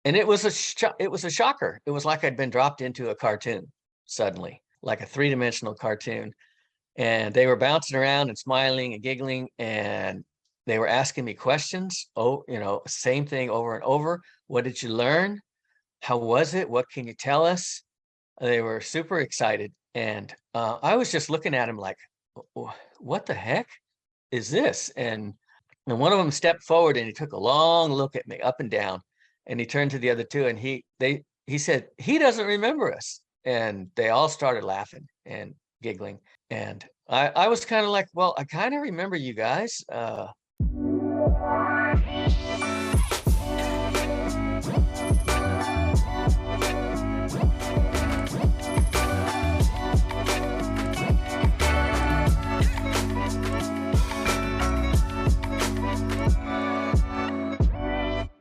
and it was a shocker. It was like I'd been dropped into a cartoon suddenly, like a three-dimensional cartoon. And they were bouncing around and smiling and giggling, and they were asking me questions. Oh, same thing over and over. What did you learn? How was it? What can you tell us? They were super excited. And I was just looking at him like, what the heck is this? And one of them stepped forward and he took a long look at me up and down. And he turned to the other two and he said, he doesn't remember us. And they all started laughing and giggling. And I was kind of like, well, I kind of remember you guys.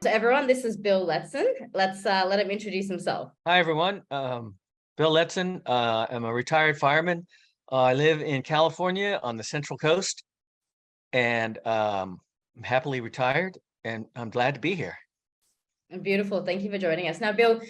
So everyone, this is Bill Letson. Let's let him introduce himself. Hi, everyone. Bill Letson. I'm a retired fireman. I live in California on the Central Coast, and I'm happily retired, and I'm glad to be here. Beautiful. Thank you for joining us. Now, Bill,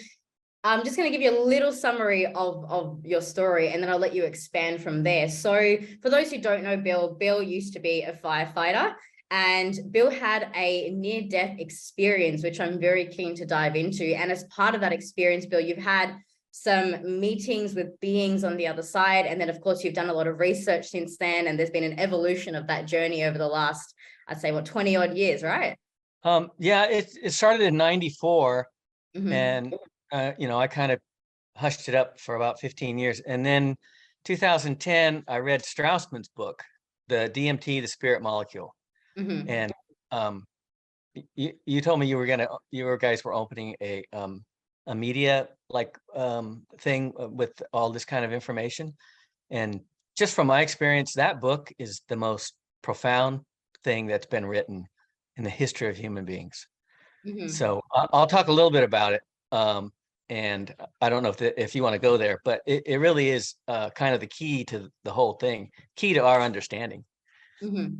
I'm just going to give you a little summary of your story, and then I'll let you expand from there. So for those who don't know Bill used to be a firefighter, and Bill had a near-death experience, which I'm very keen to dive into. And as part of that experience, Bill, you've had some meetings with beings on the other side. And then, of course, you've done a lot of research since then. And there's been an evolution of that journey over the last, I'd say, 20 odd years, right? Yeah, it started in 94. Mm-hmm. And, I kind of hushed it up for about 15 years. And then 2010, I read Straussman's book, The DMT, The Spirit Molecule. Mm-hmm. And you told me you guys were opening a media thing with all this kind of information. And just from my experience, that book is the most profound thing that's been written in the history of human beings. Mm-hmm. So I'll talk a little bit about it. And I don't know if you want to go there, but it really is kind of the key to the whole thing, key to our understanding. Mm-hmm.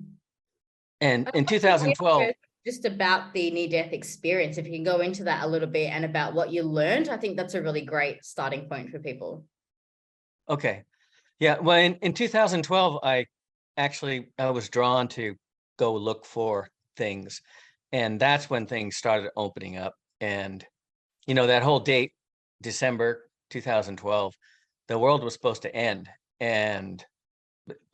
And in 2012, just about the near-death experience, if you can go into that a little bit and about what you learned, I think that's a really great starting point for people. Okay. Yeah. Well, in 2012, I was drawn to go look for things. And that's when things started opening up. And, that whole date, December 2012, the world was supposed to end. And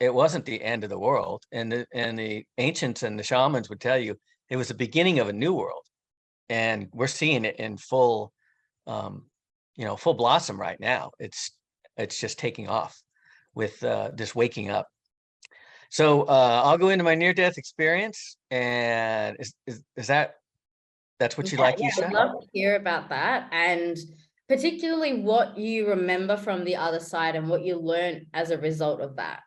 it wasn't the end of the world. And the ancients and the shamans would tell you it was the beginning of a new world. And we're seeing it in full blossom right now. It's just taking off with just waking up. So I'll go into my near-death experience. And that's what you'd like, Eesha? I'd love to hear about that. And particularly what you remember from the other side and what you learned as a result of that.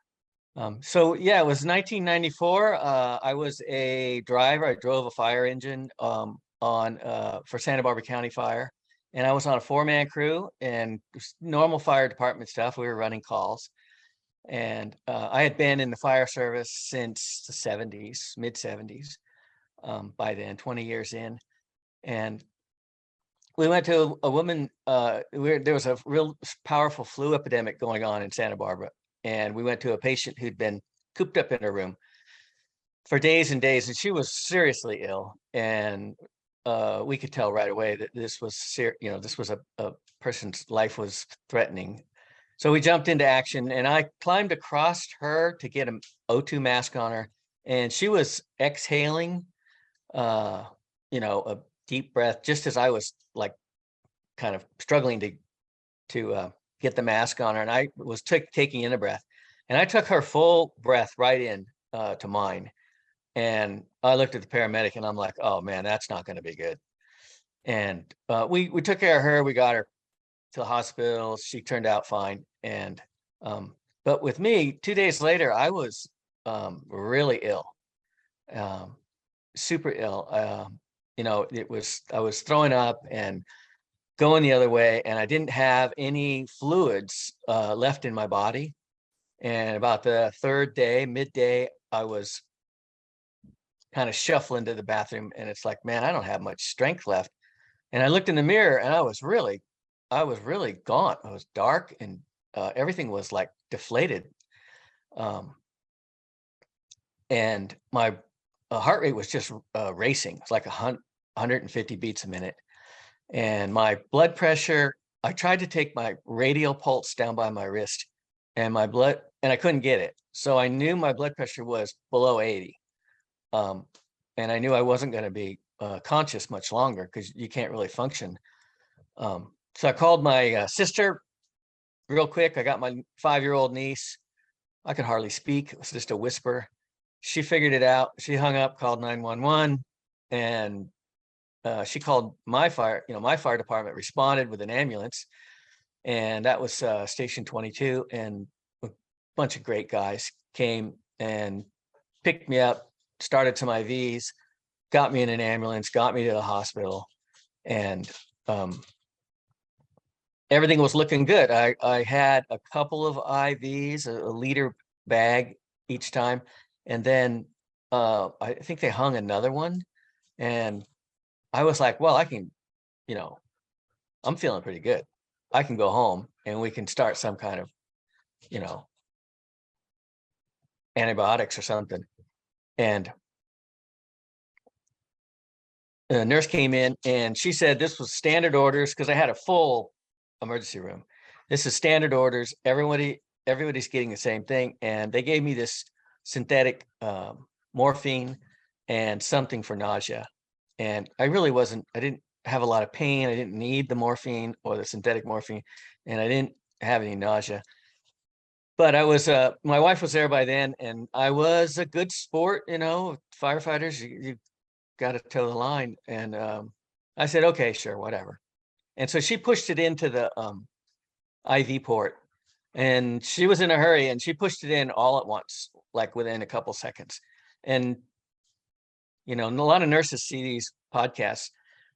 So yeah, it was 1994. I was a driver. I drove a fire engine for Santa Barbara County Fire, and I was on a 4-man crew and normal fire department stuff. We were running calls, and I had been in the fire service since the 70s, mid 70s. By then, 20 years in, and we went to a woman. There was a real powerful flu epidemic going on in Santa Barbara. And we went to a patient who'd been cooped up in her room for days and days, and she was seriously ill. And we could tell right away that this was a person's life was threatening. So we jumped into action, and I climbed across her to get an O2 mask on her, and she was exhaling, a deep breath, just as I was like kind of struggling to get the mask on her, and I was taking in a breath, and I took her full breath right in to mine. And I looked at the paramedic and I'm like, oh man, that's not going to be good. And we took care of her. We got her to the hospital. She turned out fine. And but with me, 2 days later, I was really ill, super ill. I was throwing up and going the other way, and I didn't have any fluids left in my body. And about the third day, midday, I was kind of shuffling to the bathroom, and it's like, man, I don't have much strength left. And I looked in the mirror and I was really gaunt. I was dark, and everything was like deflated. And my heart rate was just racing. It's like 150 beats a minute. And my blood pressure, I tried to take my radial pulse down by my wrist, and I couldn't get it. So I knew my blood pressure was below 80. And I knew I wasn't going to be conscious much longer, because you can't really function. So I called my sister real quick. I got my 5-year-old niece. I could hardly speak. It was just a whisper. She figured it out. She hung up, called 911, and she called my fire department, responded with an ambulance, and that was Station 22. And a bunch of great guys came and picked me up, started some IVs, got me in an ambulance, got me to the hospital, and everything was looking good. I had a couple of IVs, a liter bag each time, and then I think they hung another one, and I was like, well, I can, I'm feeling pretty good. I can go home and we can start some kind of, antibiotics or something. And the nurse came in and she said this was standard orders, because I had a full emergency room. This is standard orders. Everybody's getting the same thing. And they gave me this synthetic morphine and something for nausea. And I didn't have a lot of pain. I didn't need the morphine or the synthetic morphine, and I didn't have any nausea. But I was, my wife was there by then, and I was a good sport, firefighters, you got to toe the line. And I said, okay, sure, whatever. And so she pushed it into the IV port, and she was in a hurry, and she pushed it in all at once, like within a couple seconds. And a lot of nurses see these podcasts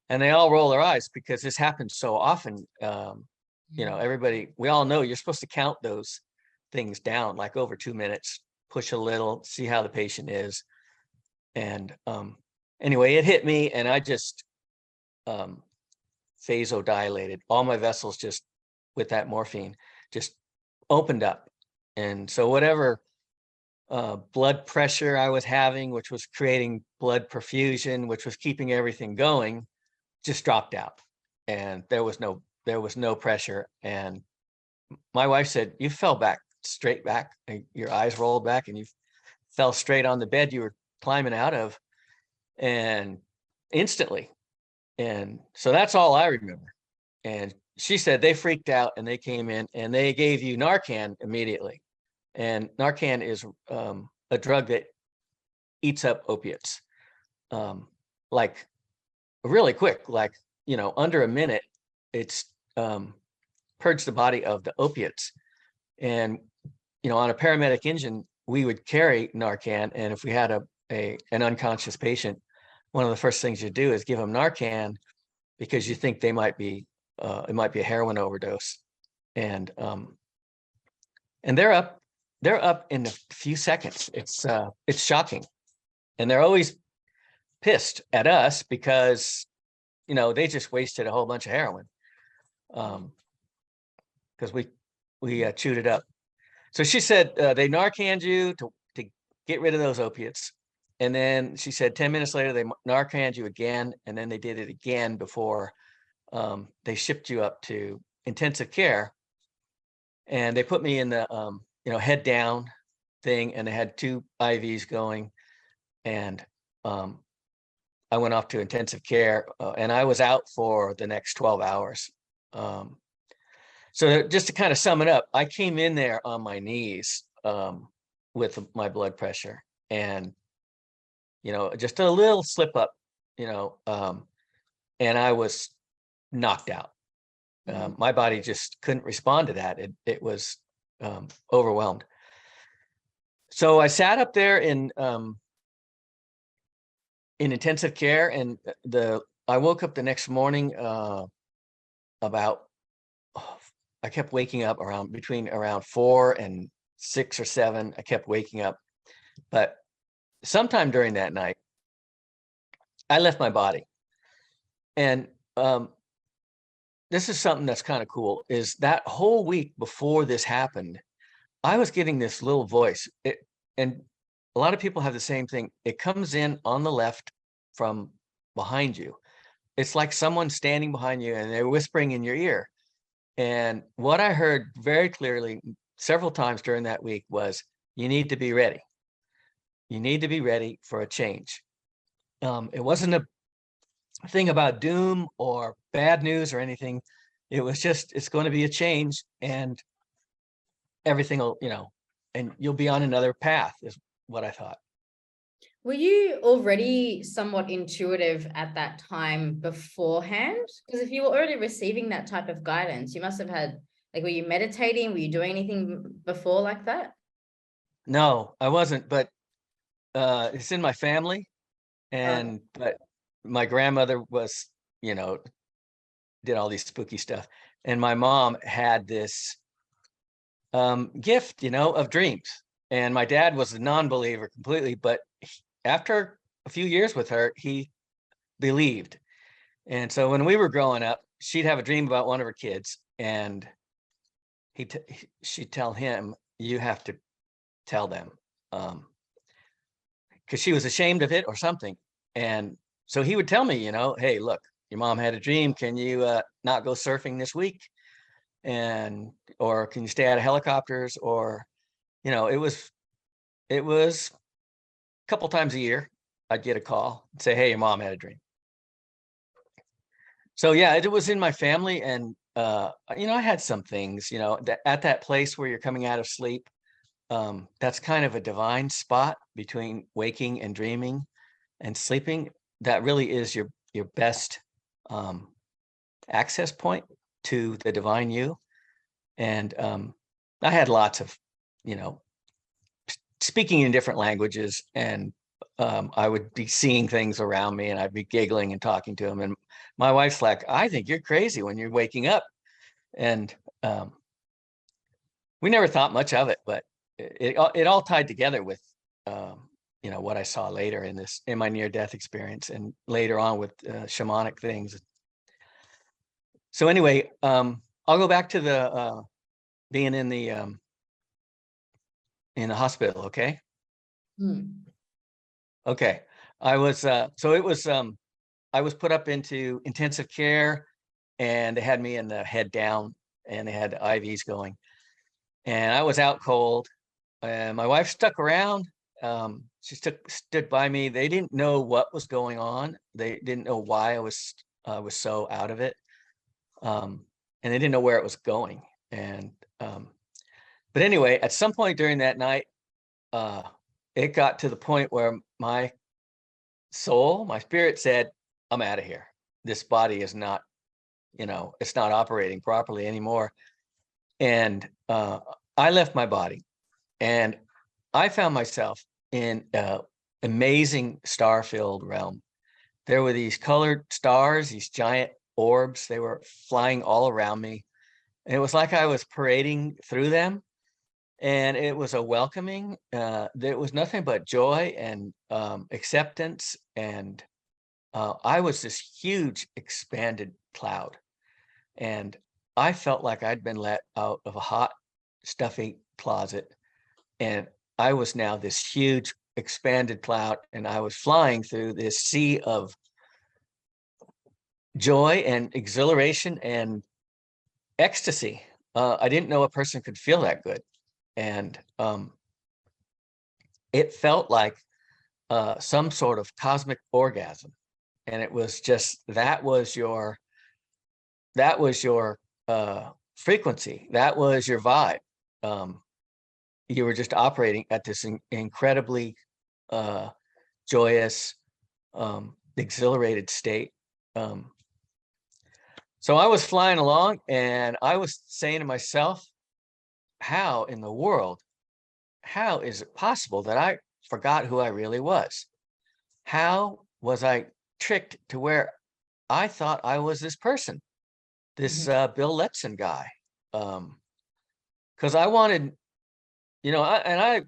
and they all roll their eyes, because this happens so often. Everybody, we all know you're supposed to count those things down, like over 2 minutes, push a little, see how the patient is. And anyway, it hit me, and I just vasodilated. All my vessels, just with that morphine, just opened up. And so whatever blood pressure I was having, which was creating blood perfusion, which was keeping everything going, just dropped out, and there was no pressure. And my wife said, you fell straight back, your eyes rolled back, and you fell straight on the bed you were climbing out of, and instantly. And so that's all I remember. And she said they freaked out, and they came in and they gave you Narcan immediately. And Narcan is a drug that eats up opiates, like really quick, like, under a minute. It's purged the body of the opiates. And, on a paramedic engine, we would carry Narcan. And if we had an unconscious patient, one of the first things you do is give them Narcan, because you think it might be a heroin overdose. And they're up in a few seconds. It's shocking. And they're always pissed at us, because they just wasted a whole bunch of heroin, because we chewed it up. So she said they Narcaned you to get rid of those opiates. And then she said 10 minutes later they Narcaned you again, and then they did it again before they shipped you up to intensive care. And they put me in the head down thing, and they had 2 IVs going. And I went off to intensive care, and I was out for the next 12 hours. So just to kind of sum it up, I came in there on my knees with my blood pressure, and just a little slip up, and I was knocked out. My body just couldn't respond to that. It was overwhelmed. So I sat up there in intensive care, and I woke up the next morning I kept waking up between around 4 and 6 or 7. I kept waking up, but sometime during that night, I left my body. And this is something that's kind of cool, is that whole week before this happened, I was getting this little voice. And a lot of people have the same thing. It comes in on the left from behind you. It's like someone standing behind you and they're whispering in your ear. And what I heard very clearly several times during that week was, you need to be ready. You need to be ready for a change. It wasn't a thing about doom or bad news or anything. It was just, it's going to be a change, and everything will, and you'll be on another path, is what I thought. Were you already somewhat intuitive at that time beforehand? Because if you were already receiving that type of guidance, you must have had, like, were you meditating? Were you doing anything before like that? No, I wasn't, but it's in my family. Okay. But my grandmother was, did all these spooky stuff. And my mom had this gift, of dreams. And my dad was a non-believer completely, but after a few years with her, he believed. And so when we were growing up, she'd have a dream about one of her kids, and she'd tell him, you have to tell them, because she was ashamed of it or something. And so he would tell me, hey, look, your mom had a dream. Can you not go surfing this week? Or can you stay out of helicopters? Or, it was a couple times a year, I'd get a call and say, hey, your mom had a dream. So yeah, it was in my family. And, I had some things, at that place where you're coming out of sleep. That's kind of a divine spot between waking and dreaming and sleeping. That really is your best access point to the divine you. And I had lots of, speaking in different languages, and I would be seeing things around me, and I'd be giggling and talking to them. And my wife's like, I think you're crazy when you're waking up. And we never thought much of it, but it all tied together with, what I saw later in my near-death experience, and later on with shamanic things. So anyway, I'll go back to the being in the hospital. Okay. Okay. I was I was put up into intensive care, and they had me in the head down, and they had IVs going, and I was out cold. And my wife stuck around. She stood by me. They didn't know what was going on. They didn't know why I was so out of it. And they didn't know where it was going. And but anyway, at some point during that night, it got to the point where my spirit said, I'm out of here. This body is not, it's not operating properly anymore. And I left my body, and I found myself in an amazing star-filled realm. There were these colored stars, these giant orbs. They were flying all around me. And it was like I was parading through them. And it was a welcoming. There was nothing but joy and acceptance. And I was this huge expanded cloud. And I felt like I'd been let out of a hot, stuffy closet. And I was now this huge expanded cloud, and I was flying through this sea of joy and exhilaration and ecstasy. I didn't know a person could feel that good. And it felt like some sort of cosmic orgasm. And it was just, that was your frequency. That was your vibe. You were just operating at this incredibly joyous, exhilarated state. So I was flying along, and I was saying to myself, how in the world, how is it possible that I forgot who I really was? How was I tricked to where I thought I was this person, this Bill Letson guy? Because I wanted, I've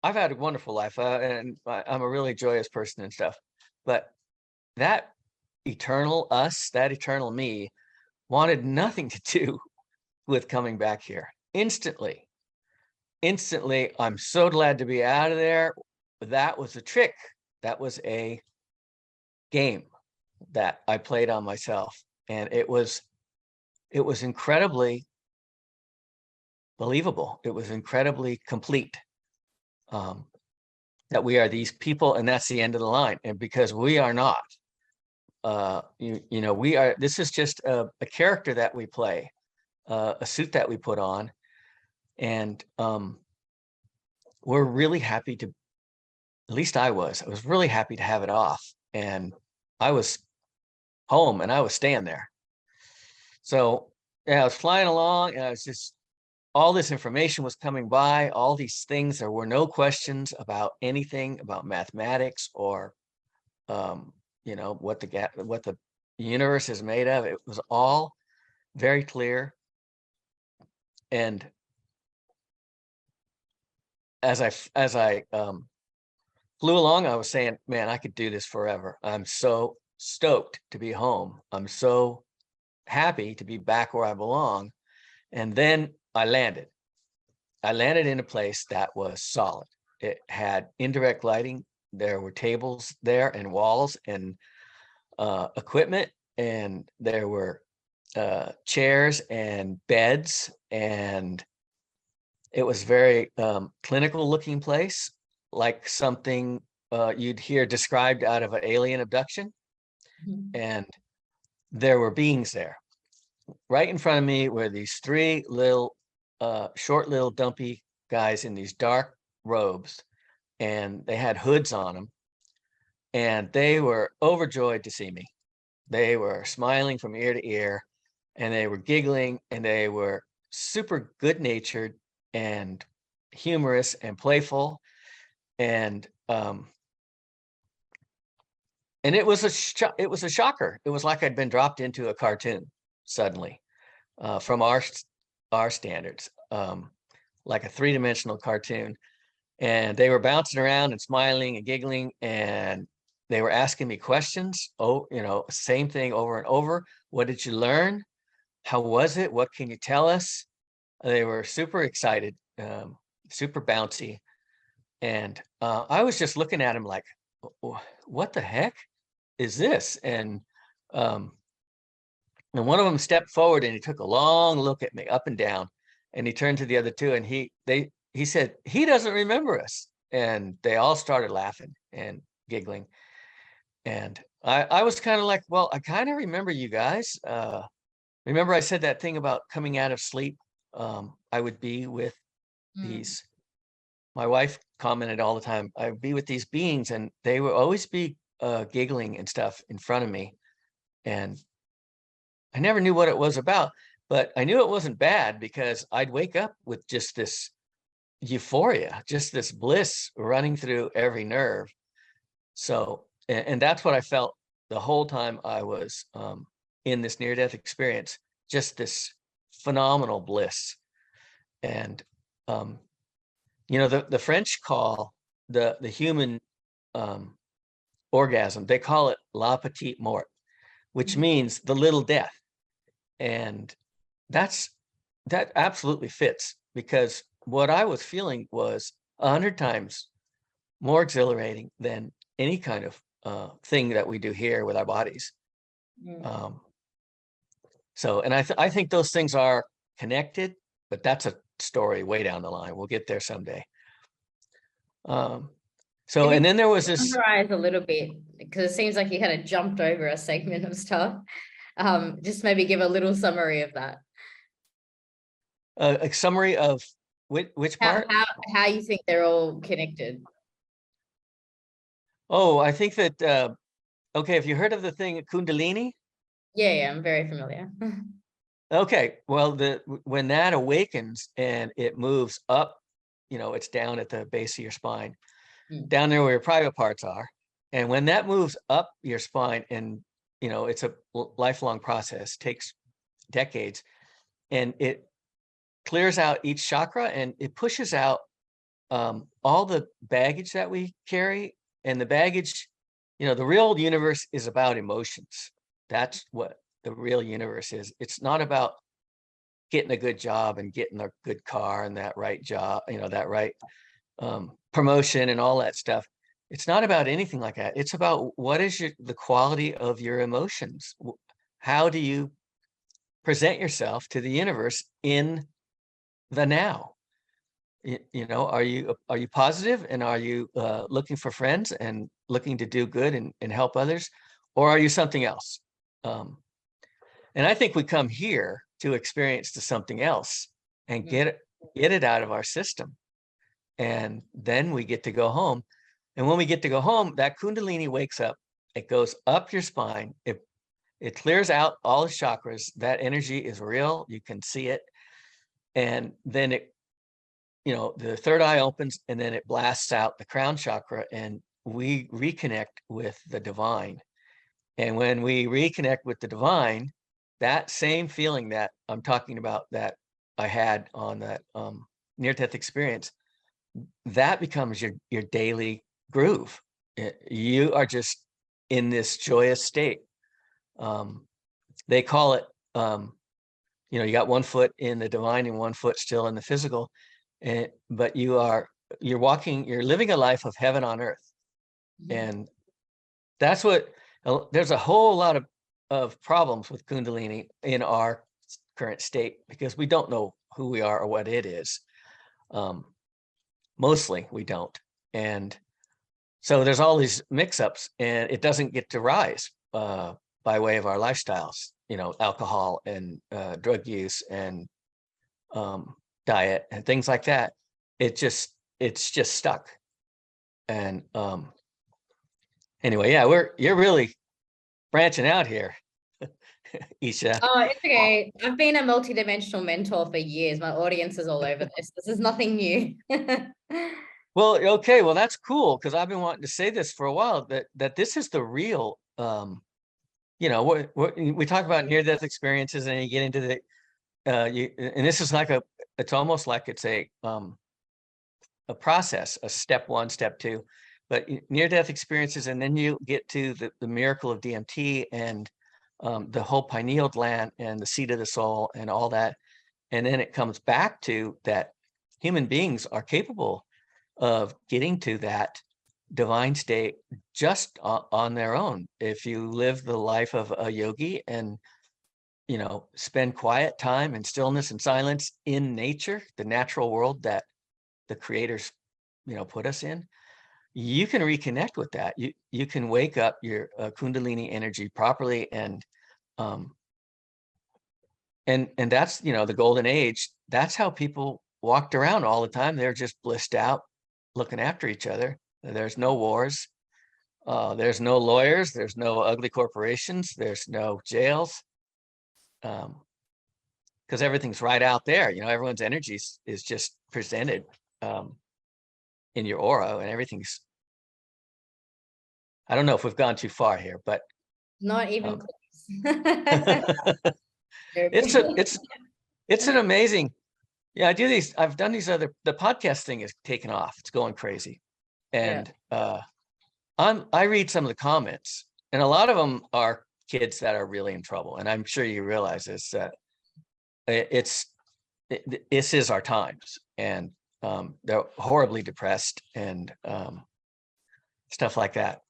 had a wonderful life, and I'm a really joyous person and stuff. But that eternal us, that eternal me, wanted nothing to do with coming back here. Instantly, I'm so glad to be out of there. That was a trick. That was a game that I played on myself. And it was incredibly believable. It was incredibly complete. That we are these people, and that's the end of the line. And because we are not, you know, we are, this is just a character that we play, a suit that we put on. And we're really happy to, at least I was really happy to have it off. And I was home and I was staying there. So yeah, I was flying along and I was just, all this information was coming by, all these things. There were no questions about anything about mathematics or, you know, what the universe is made of. It was all very clear. And as I flew along, I was saying, man, I could do this forever. I'm so stoked to be home. I'm so happy to be back where I belong. And then I landed in a place that was solid. It had indirect lighting. There were tables there and walls and equipment, and there were chairs and beds, and it was very clinical looking place, like something you'd hear described out of an alien abduction. Mhm. And there were beings there. Right in front of me were these three little short little dumpy guys in these dark robes, and they had hoods on them, and they were overjoyed to see me. They were smiling from ear to ear, and they were giggling, and they were super good-natured and humorous and playful. And it was a shocker. It was like I'd been dropped into a cartoon suddenly, from our standards, like a three-dimensional cartoon. And they were bouncing around and smiling and giggling, and they were asking me questions. Oh, you know, same thing over and over. What did you learn? How was it? What can you tell us? They were super excited, super bouncy. And I was just looking at him like, what the heck is this? And one of them stepped forward and he took a long look at me up and down, and he turned to the other two and he said, he doesn't remember us. And they all started laughing and giggling. And I was kind of like, well, I kind of remember you guys. Remember I said that thing about coming out of sleep? I would be with these, my wife commented all the time, I would be with these beings and they would always be giggling and stuff in front of me. And I never knew what it was about, but I knew it wasn't bad because I'd wake up with just this euphoria, just this bliss running through every nerve. So, and that's what I felt the whole time I was in this near-death experience, just this phenomenal bliss. And, you know, the French call the human orgasm, they call it la petite mort, which means the little death. And that absolutely fits, because what I was feeling was 100 times more exhilarating than any kind of thing that we do here with our bodies. So, and I think those things are connected, but that's a story way down the line. We'll get there someday. So, and then there was this. Summarize a little bit, because it seems like you kind of jumped over a segment of stuff. Just maybe give a little summary of that. A summary of which part? How you think they're all connected. Oh, I think that, okay, have you heard of the thing Kundalini? Yeah, I'm very familiar. Okay, well, when that awakens and it moves up, you know, it's down at the base of your spine, down there where your private parts are. And when that moves up your spine, and, you know, it's a lifelong process, takes decades, and it clears out each chakra and it pushes out all the baggage that we carry. And the baggage the real universe is about emotions. That's what the real universe is. It's not about getting a good job and getting a good car and that right job, that right promotion and all that stuff. It's not about anything like that. It's about what is the quality of your emotions. How do you present yourself to the universe in the now? Are you positive, and are you looking for friends and looking to do good and help others, or are you something else? And I think we come here to experience to something else and get it out of our system, and then we get to go home. And when we get to go home, that Kundalini wakes up. It goes up your spine. It clears out all the chakras. That energy is real. You can see it, and then the third eye opens, and then it blasts out the crown chakra, and we reconnect with the divine. And when we reconnect with the divine, that same feeling that I'm talking about that I had on that near-death experience, that becomes your daily groove. You are just in this joyous state. They call it, you got one foot in the divine and one foot still in the physical. But you're living a life of heaven on earth. And that's there's a whole lot of problems with Kundalini in our current state, because we don't know who we are or what it is. Mostly we don't. And so there's all these mix-ups, and it doesn't get to rise by way of our lifestyles, alcohol and drug use and diet and things like that. It's just stuck. And anyway, yeah, you're really branching out here, Eesha. Oh, it's okay. I've been a multidimensional mentor for years. My audience is all over this. This is nothing new. Well, okay, well, that's cool, because I've been wanting to say this for a while, that this is the real, we talk about near-death experiences, and you get into the and this is it's almost like it's a process, a step one, step two, but near-death experiences, and then you get to the miracle of DMT and the whole pineal gland and the seat of the soul and all that. And then it comes back to that human beings are capable of getting to that divine state just on their own. If you live the life of a yogi and spend quiet time and stillness and silence in nature, the natural world that the creators, put us in, you can reconnect with that. You can wake up your Kundalini energy properly, and that's, the golden age. That's how people walked around all the time. They're just blissed out, looking after each other. There's no wars. There's no lawyers. There's no ugly corporations. There's no jails. Because everything's right out there. Everyone's energy is just presented in your aura, and everything's, I don't know if we've gone too far here, but Not even close. It's an amazing, I've done these the podcast thing is taken off. It's going crazy. And I read some of the comments, and a lot of them are kids that are really in trouble. And I'm sure you realize this, that this is our times, and they're horribly depressed and stuff like that.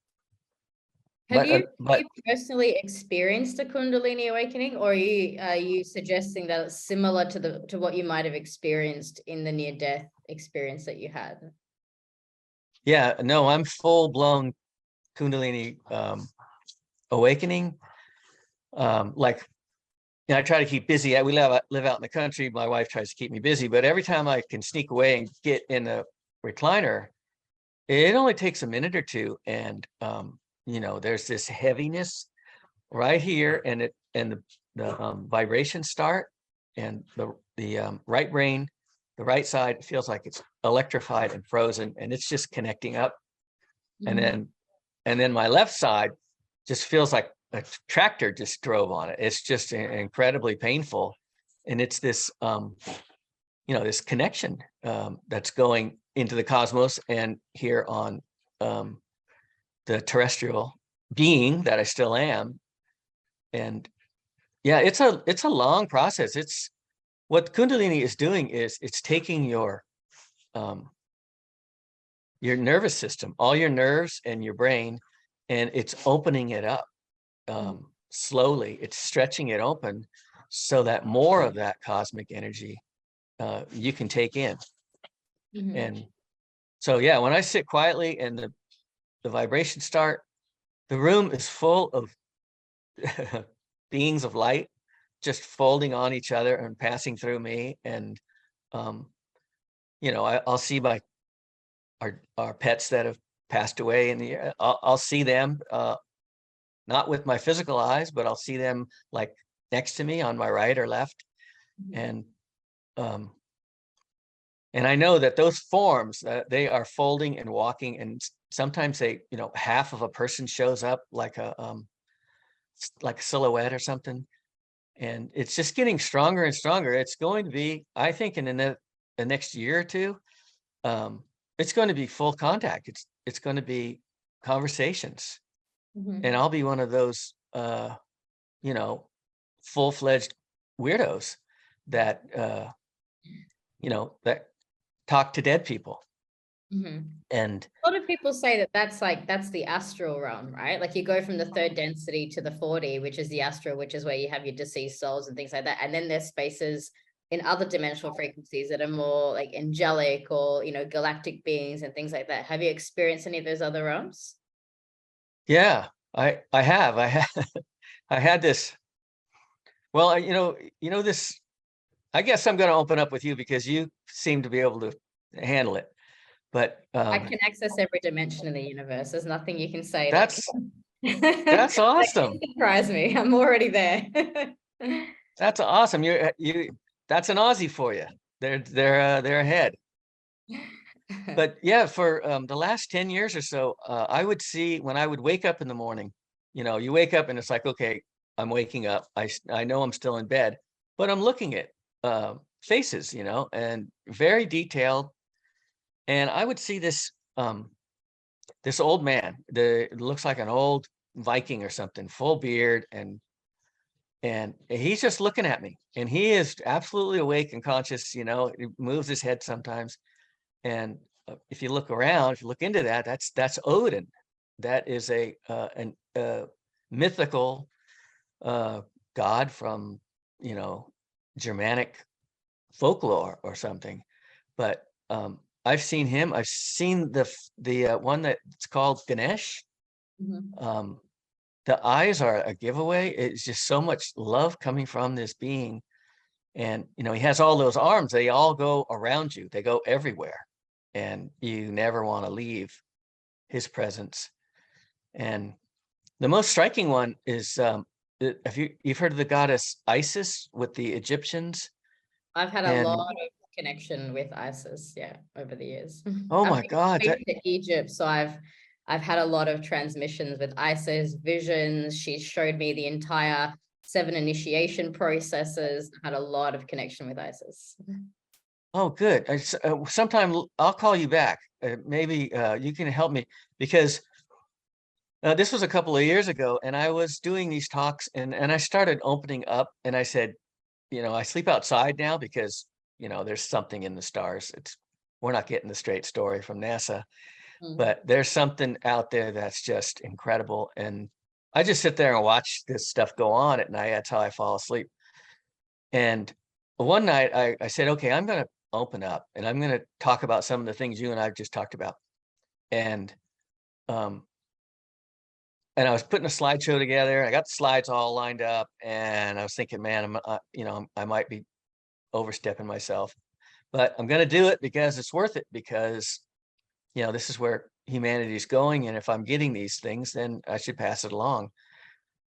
Have you personally experienced a Kundalini awakening, or are you suggesting that it's similar to what you might have experienced in the near-death experience that you had? Yeah, no, I'm full-blown Kundalini awakening. I try to keep busy. We live out in the country. My wife tries to keep me busy, but every time I can sneak away and get in the recliner, it only takes a minute or two, and there's this heaviness right here, and the vibrations start, and the right brain, the right side, feels like it's electrified and frozen, and it's just connecting up. And then my left side just feels like a tractor just drove on it. It's just incredibly painful, and it's this this connection that's going into the cosmos and here on the terrestrial being that I still am. And yeah, it's a long process. It's what Kundalini is doing is it's taking your nervous system, all your nerves and your brain, and it's opening it up slowly. It's stretching it open so that more of that cosmic energy you can take in. And so, yeah, when I sit quietly and the vibrations start, the room is full of beings of light just folding on each other and passing through me. And, I'll see our pets that have passed away in the air. I'll see them, not with my physical eyes, but I'll see them like next to me on my right or left. And I know that those forms, they are folding and walking, and sometimes they, half of a person shows up like a silhouette or something. And it's just getting stronger and stronger. It's going to be, I think, in the next year or two, it's going to be full contact. It's going to be conversations. And I'll be one of those, full-fledged weirdos that, that talk to dead people. And a lot of people say that's the astral realm, right? Like you go from the third density to the 4D, which is the astral, which is where you have your deceased souls and things like that. And then there's spaces in other dimensional frequencies that are more like angelic or, galactic beings and things like that. Have you experienced any of those other realms? Yeah, I have. I had this. Well, this. I guess I'm going to open up with you because you seem to be able to handle it. But I can access every dimension in the universe. There's nothing you can say. That's awesome. That surprise me. I'm already there. That's awesome. That's an Aussie for you. They're ahead. But yeah, for the last 10 years or so, I would see when I would wake up in the morning, you wake up and it's like, okay, I'm waking up. I know I'm still in bed, but I'm looking at faces, and very detailed. And I would see this this old man. It looks like an old Viking or something, full beard, and he's just looking at me, and he is absolutely awake and conscious. He moves his head sometimes. And if you look around, if you look into that, that's Odin. That is a mythical god from Germanic folklore or something. But I've seen him. I've seen the one that's called Ganesh. The eyes are a giveaway. It's just so much love coming from this being. And, he has all those arms. They all go around you. They go everywhere. And you never want to leave his presence. And the most striking one is, have you've heard of the goddess Isis with the Egyptians? I've had a lot of connection with Isis, over the years. Oh my God. I've been to Egypt, so I've had a lot of transmissions with Isis, visions. She showed me the entire 7 initiation processes. I had a lot of connection with Isis. Oh, good. Sometime I'll call you back. Maybe you can help me, because this was a couple of years ago, and I was doing these talks, and I started opening up, and I said, I sleep outside now because, there's something in the stars. We're not getting the straight story from NASA, but there's something out there that's just incredible. And I just sit there and watch this stuff go on at night. That's how I fall asleep. And one night I said, okay, I'm going to open up and I'm going to talk about some of the things you and I've just talked about. And I was putting a slideshow together. I got the slides all lined up, and I was thinking, man, I might be overstepping myself, but I'm going to do it because it's worth it, because, this is where humanity is going. And if I'm getting these things, then I should pass it along.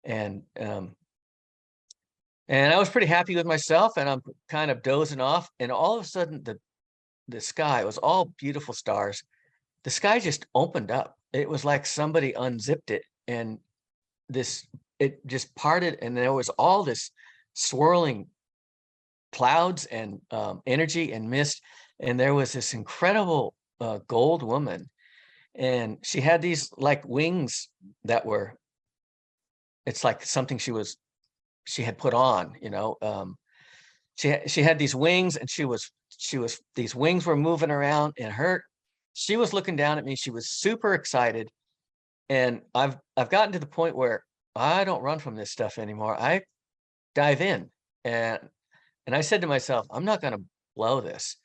And I was pretty happy with myself, and I'm kind of dozing off. And all of a sudden the sky, it was all beautiful stars. The sky just opened up. It was like somebody unzipped it, and it just parted, and there was all this swirling clouds and energy and mist. And there was this incredible gold woman, and she had these like wings that were it's like something she had put on, she had these wings, and these wings were moving around, and she was looking down at me. She was super excited. And I've gotten to the point where I don't run from this stuff anymore. I dive in, and I said to myself, I'm not going to blow this.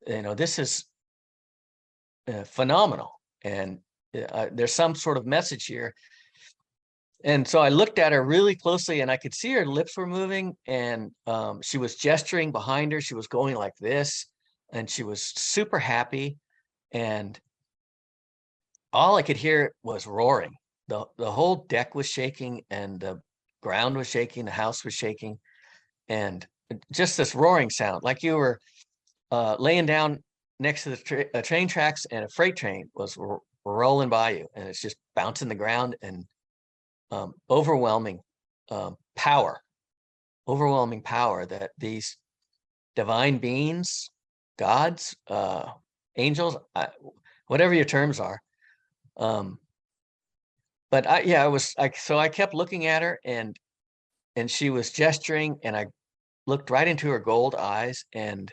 This is phenomenal, and there's some sort of message here. And so I looked at her really closely, and I could see her lips were moving, and she was gesturing behind her. She was going like this, and she was super happy. And all I could hear was roaring. The whole deck was shaking, and the ground was shaking, the house was shaking, and just this roaring sound, like you were laying down next to the train tracks, and a freight train was rolling by you, and it's just bouncing the ground, and overwhelming power that these divine beings, gods, angels, whatever your terms are. But I kept looking at her, and she was gesturing, and I looked right into her gold eyes, and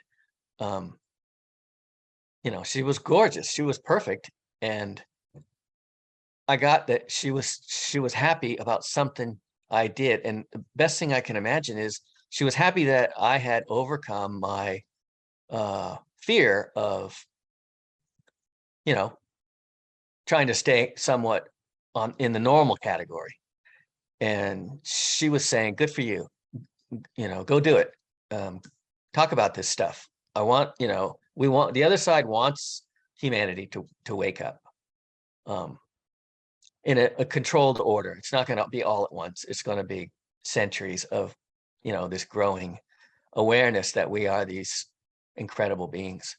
she was gorgeous. She was perfect. And I got that she was happy about something I did. And the best thing I can imagine is she was happy that I had overcome my fear of, trying to stay somewhat in the normal category. And she was saying, good for you, go do it. Talk about this stuff. I want, the other side wants humanity to wake up in a controlled order. It's not going to be all at once. It's going to be centuries of, this growing awareness that we are these incredible beings.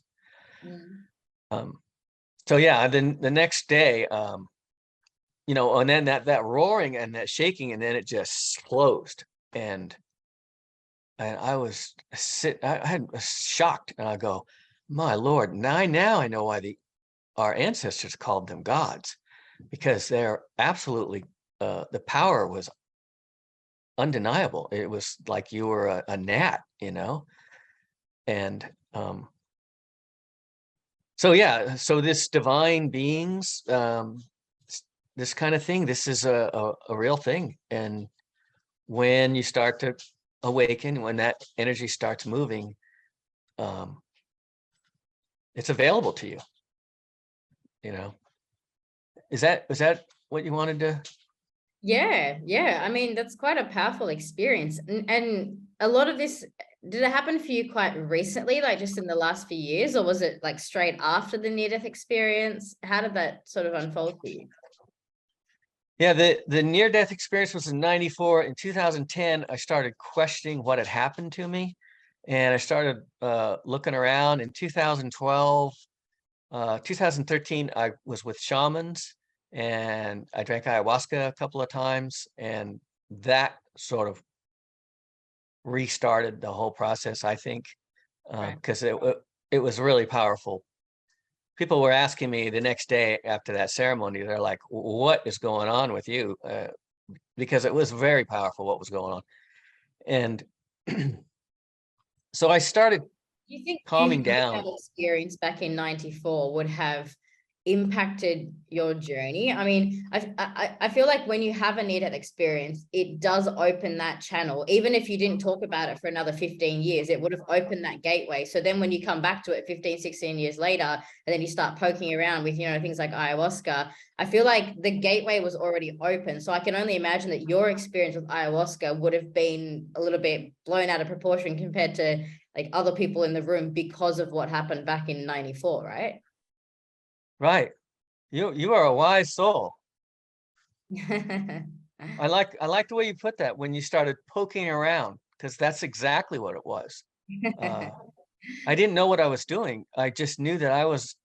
So yeah, then the next day, and then that roaring and that shaking, and then it just closed, and I was shocked, and I go, my Lord, now I know why our ancestors called them gods, because they're absolutely the power was undeniable. It was like you were a gnat, and so yeah, so this divine beings, this kind of thing, this is a real thing. And when you start to awaken, when that energy starts moving, it's available to you. Is that what you wanted to? Yeah. I mean, that's quite a powerful experience. And a lot of this, did it happen for you quite recently, like just in the last few years, or was it like straight after the near-death experience? How did that sort of unfold for you? Yeah, the near-death experience was in 94. In 2010, I started questioning what had happened to me. And I started looking around. In 2012, 2013, I was with shamans, and I drank ayahuasca a couple of times, and that sort of restarted the whole process, I think, because it was really powerful. People were asking me the next day after that ceremony, they're like, what is going on with you? Because it was very powerful what was going on. And so I started calming down. That experience back in 94 would have impacted your journey? I mean, I feel like when you have a near-death experience, it does open that channel. Even if you didn't talk about it for another 15 years, it would have opened that gateway. So then when you come back to it 15, 16 years later, and then you start poking around with, things like ayahuasca, I feel like the gateway was already open. So I can only imagine that your experience with ayahuasca would have been a little bit blown out of proportion compared to like other people in the room because of what happened back in 94, right? Right. You are a wise soul. I like the way you put that, when you started poking around, because that's exactly what it was. I didn't know what I was doing. I just knew that I was,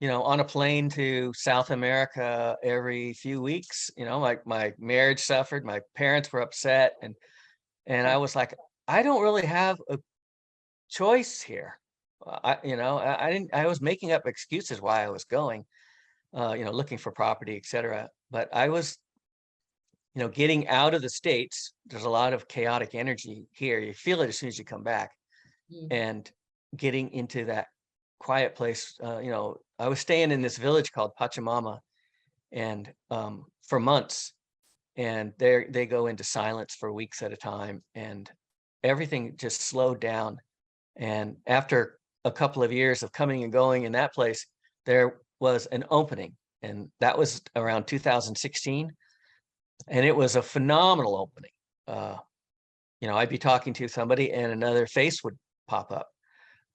on a plane to South America every few weeks. Like my marriage suffered, my parents were upset, and I was like, I don't really have a choice here. I was making up excuses why I was going, looking for property, etc. But I was getting out of the States, there's a lot of chaotic energy here. You feel it as soon as you come back. And getting into that quiet place. I was staying in this village called Pachamama, and for months, and they go into silence for weeks at a time, and everything just slowed down. And after a couple of years of coming and going in that place, there was an opening, and that was around 2016, and it was a phenomenal opening. I'd be talking to somebody, and another face would pop up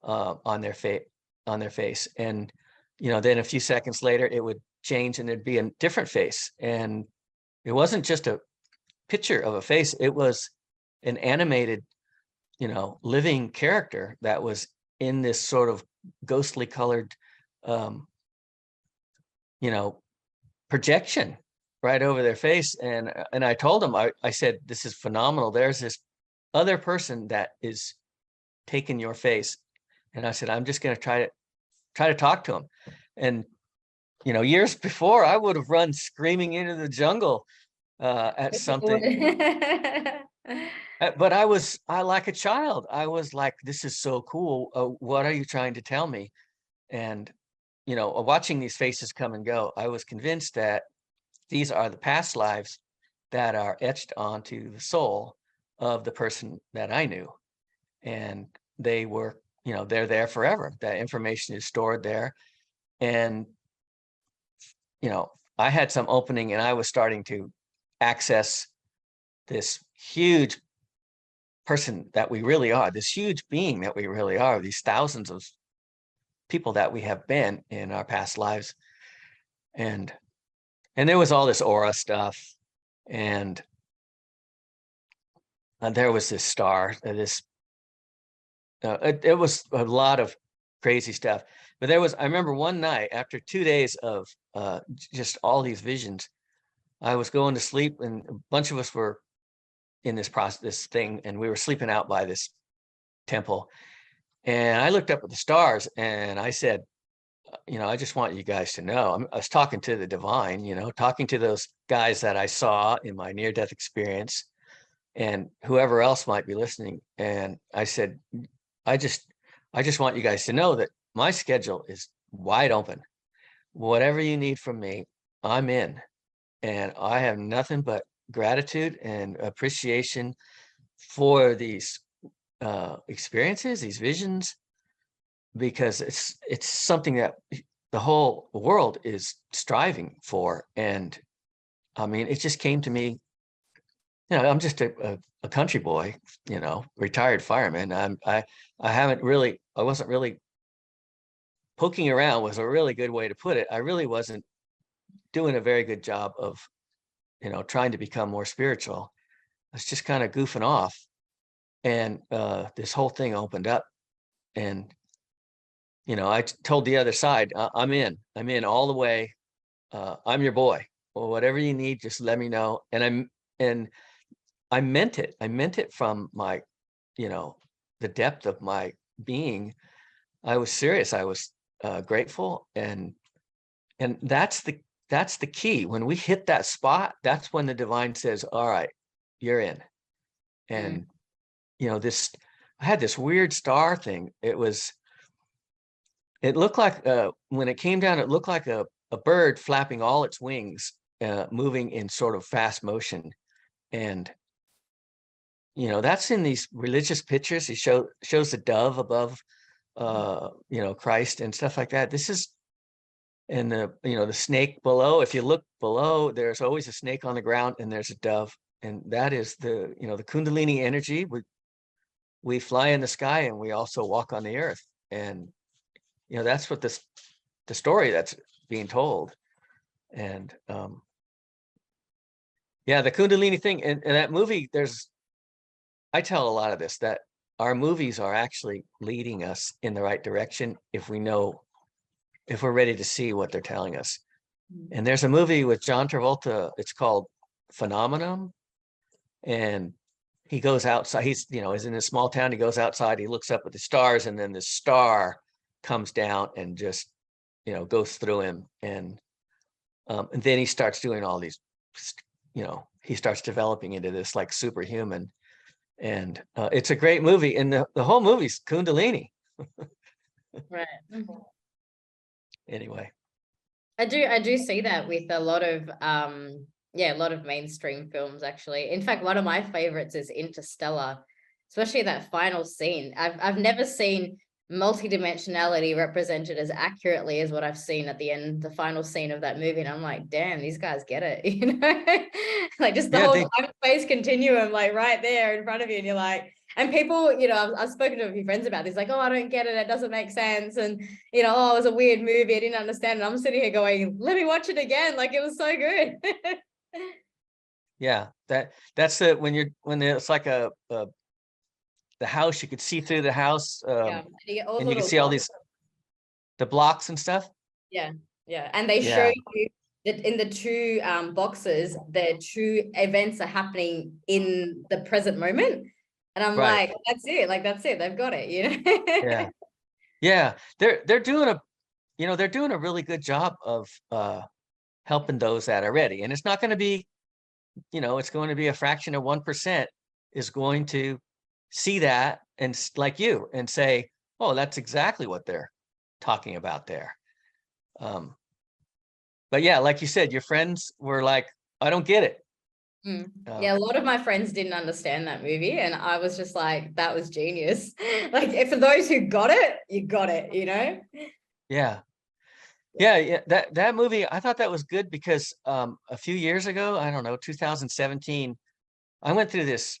on their face, and then a few seconds later it would change, and it'd be a different face. And it wasn't just a picture of a face, it was an animated living character that was in this sort of ghostly colored projection right over their face. And I told them, I said, this is phenomenal. There's this other person that is taking your face. And I said, I'm just going to try to talk to him. And years before, I would have run screaming into the jungle at something. But I like a child. I was like, this is so cool. What are you trying to tell me? And watching these faces come and go, I was convinced that these are the past lives that are etched onto the soul of the person that I knew. And they were, they're there forever. That information is stored there. And, I had some opening, and I was starting to access this huge person that we really are, this huge being that we really are, these thousands of people that we have been in our past lives. And there was all this aura stuff, and there was this star, it was a lot of crazy stuff. But I remember one night, after 2 days of just all these visions, I was going to sleep, and a bunch of us were in this thing, and we were sleeping out by this temple. And I looked up at the stars, and I said, I just want you guys to know, I was talking to the divine, talking to those guys that I saw in my near-death experience, and whoever else might be listening. And I said, I just want you guys to know that my schedule is wide open. Whatever you need from me, I'm in. And I have nothing but gratitude and appreciation for these experiences, these visions, because it's something that the whole world is striving for. And I mean, it just came to me. I'm just a country boy, retired fireman. I wasn't really poking around, was a really good way to put it. I really wasn't doing a very good job of, trying to become more spiritual. I was just kind of goofing off. And this whole thing opened up, and, I told the other side, I'm in all the way. I'm your boy. Well, whatever you need, just let me know. And I meant it. I meant it from my, the depth of my being. I was serious. I was grateful. And that's the key. When we hit that spot, that's when the divine says, all right, you're in. And, I had this weird star thing. It looked like, when it came down, it looked like a bird flapping all its wings, moving in sort of fast motion. And, that's in these religious pictures. He shows the dove above, Christ and stuff like that. This is, and the snake below. If you look below, there's always a snake on the ground, and there's a dove. And that is the Kundalini energy. We fly in the sky, and we also walk on the earth. And, that's what the story that's being told. And the Kundalini thing, and that movie, I tell a lot of this, that our movies are actually leading us in the right direction if we're ready to see what they're telling us. And there's a movie with John Travolta, it's called Phenomenon. And he goes outside, he's in a small town, he goes outside, he looks up at the stars, and then the star comes down and just, goes through him. And then he starts doing all these, he starts developing into this like superhuman. And it's a great movie, and the whole movie's Kundalini. Right. Anyway. I do see that with a lot of a lot of mainstream films, actually. In fact, one of my favorites is Interstellar, especially that final scene. I've never seen multidimensionality represented as accurately as what I've seen at the end, the final scene of that movie. And I'm like, damn, these guys get it, you know? Like just the whole time space continuum, like right there in front of you. And you're like, and people, you know, I've spoken to a few friends about this, like, oh, I don't get it. It doesn't make sense. And, you know, oh, it was a weird movie. I didn't understand. And I'm sitting here going, let me watch it again. Like it was so good. Yeah, that's it. When it's like the house, you could see through the house, Yeah. and you can see all the blocks and stuff. Yeah, yeah. And they show you that in the two boxes, the two events are happening in the present moment. And I'm like, that's it. Like, that's it. They've got it, you know? Yeah. Yeah. They're doing a really good job of helping those that are ready. And it's not going to be, it's going to be a fraction of 1% is going to see that and like you and say, oh, that's exactly what they're talking about there. But yeah, like you said, your friends were like, I don't get it. Yeah, a lot of my friends didn't understand that movie, and I was just like, that was genius. Like, for those who got it, you got it, you know? Yeah. That movie, I thought that was good because a few years ago, I don't know, 2017, I went through this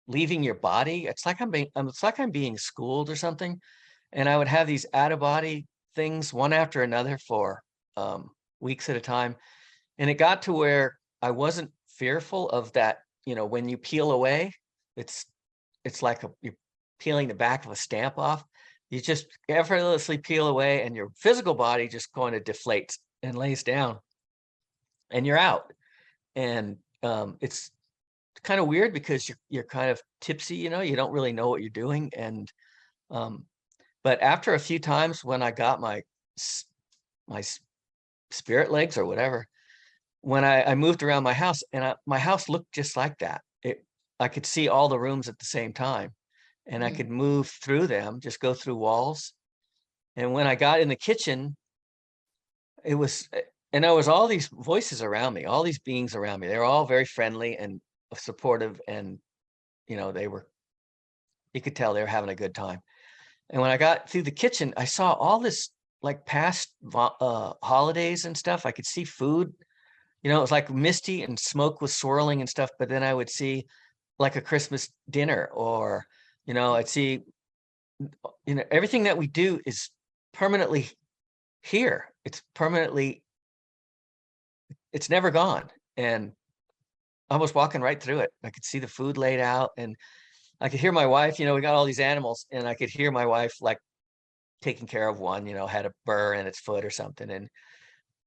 leaving your body. It's like I'm being schooled or something, and I would have these out of body things one after another for weeks at a time, and it got to where I wasn't fearful of that. When you peel away, it's like you're peeling the back of a stamp off. You just effortlessly peel away, and your physical body just kind of deflates and lays down, and you're out. And it's kind of weird because you're kind of tipsy, you don't really know what you're doing. And but after a few times, when I got my spirit legs or whatever, when I moved around my house, and my house looked just like that. I could see all the rooms at the same time, and I could move through them, just go through walls. And when I got in the kitchen, there was all these voices around me, all these beings around me. They were all very friendly and supportive, and you could tell they were having a good time. And when I got through the kitchen, I saw all this like past holidays and stuff. I could see food. It was like misty and smoke was swirling and stuff, but then I would see like a Christmas dinner, or, I'd see, everything that we do is permanently here. It's never gone. And I was walking right through it. I could see the food laid out, and I could hear my wife, we got all these animals, and I could hear my wife like taking care of one, had a burr in its foot or something. And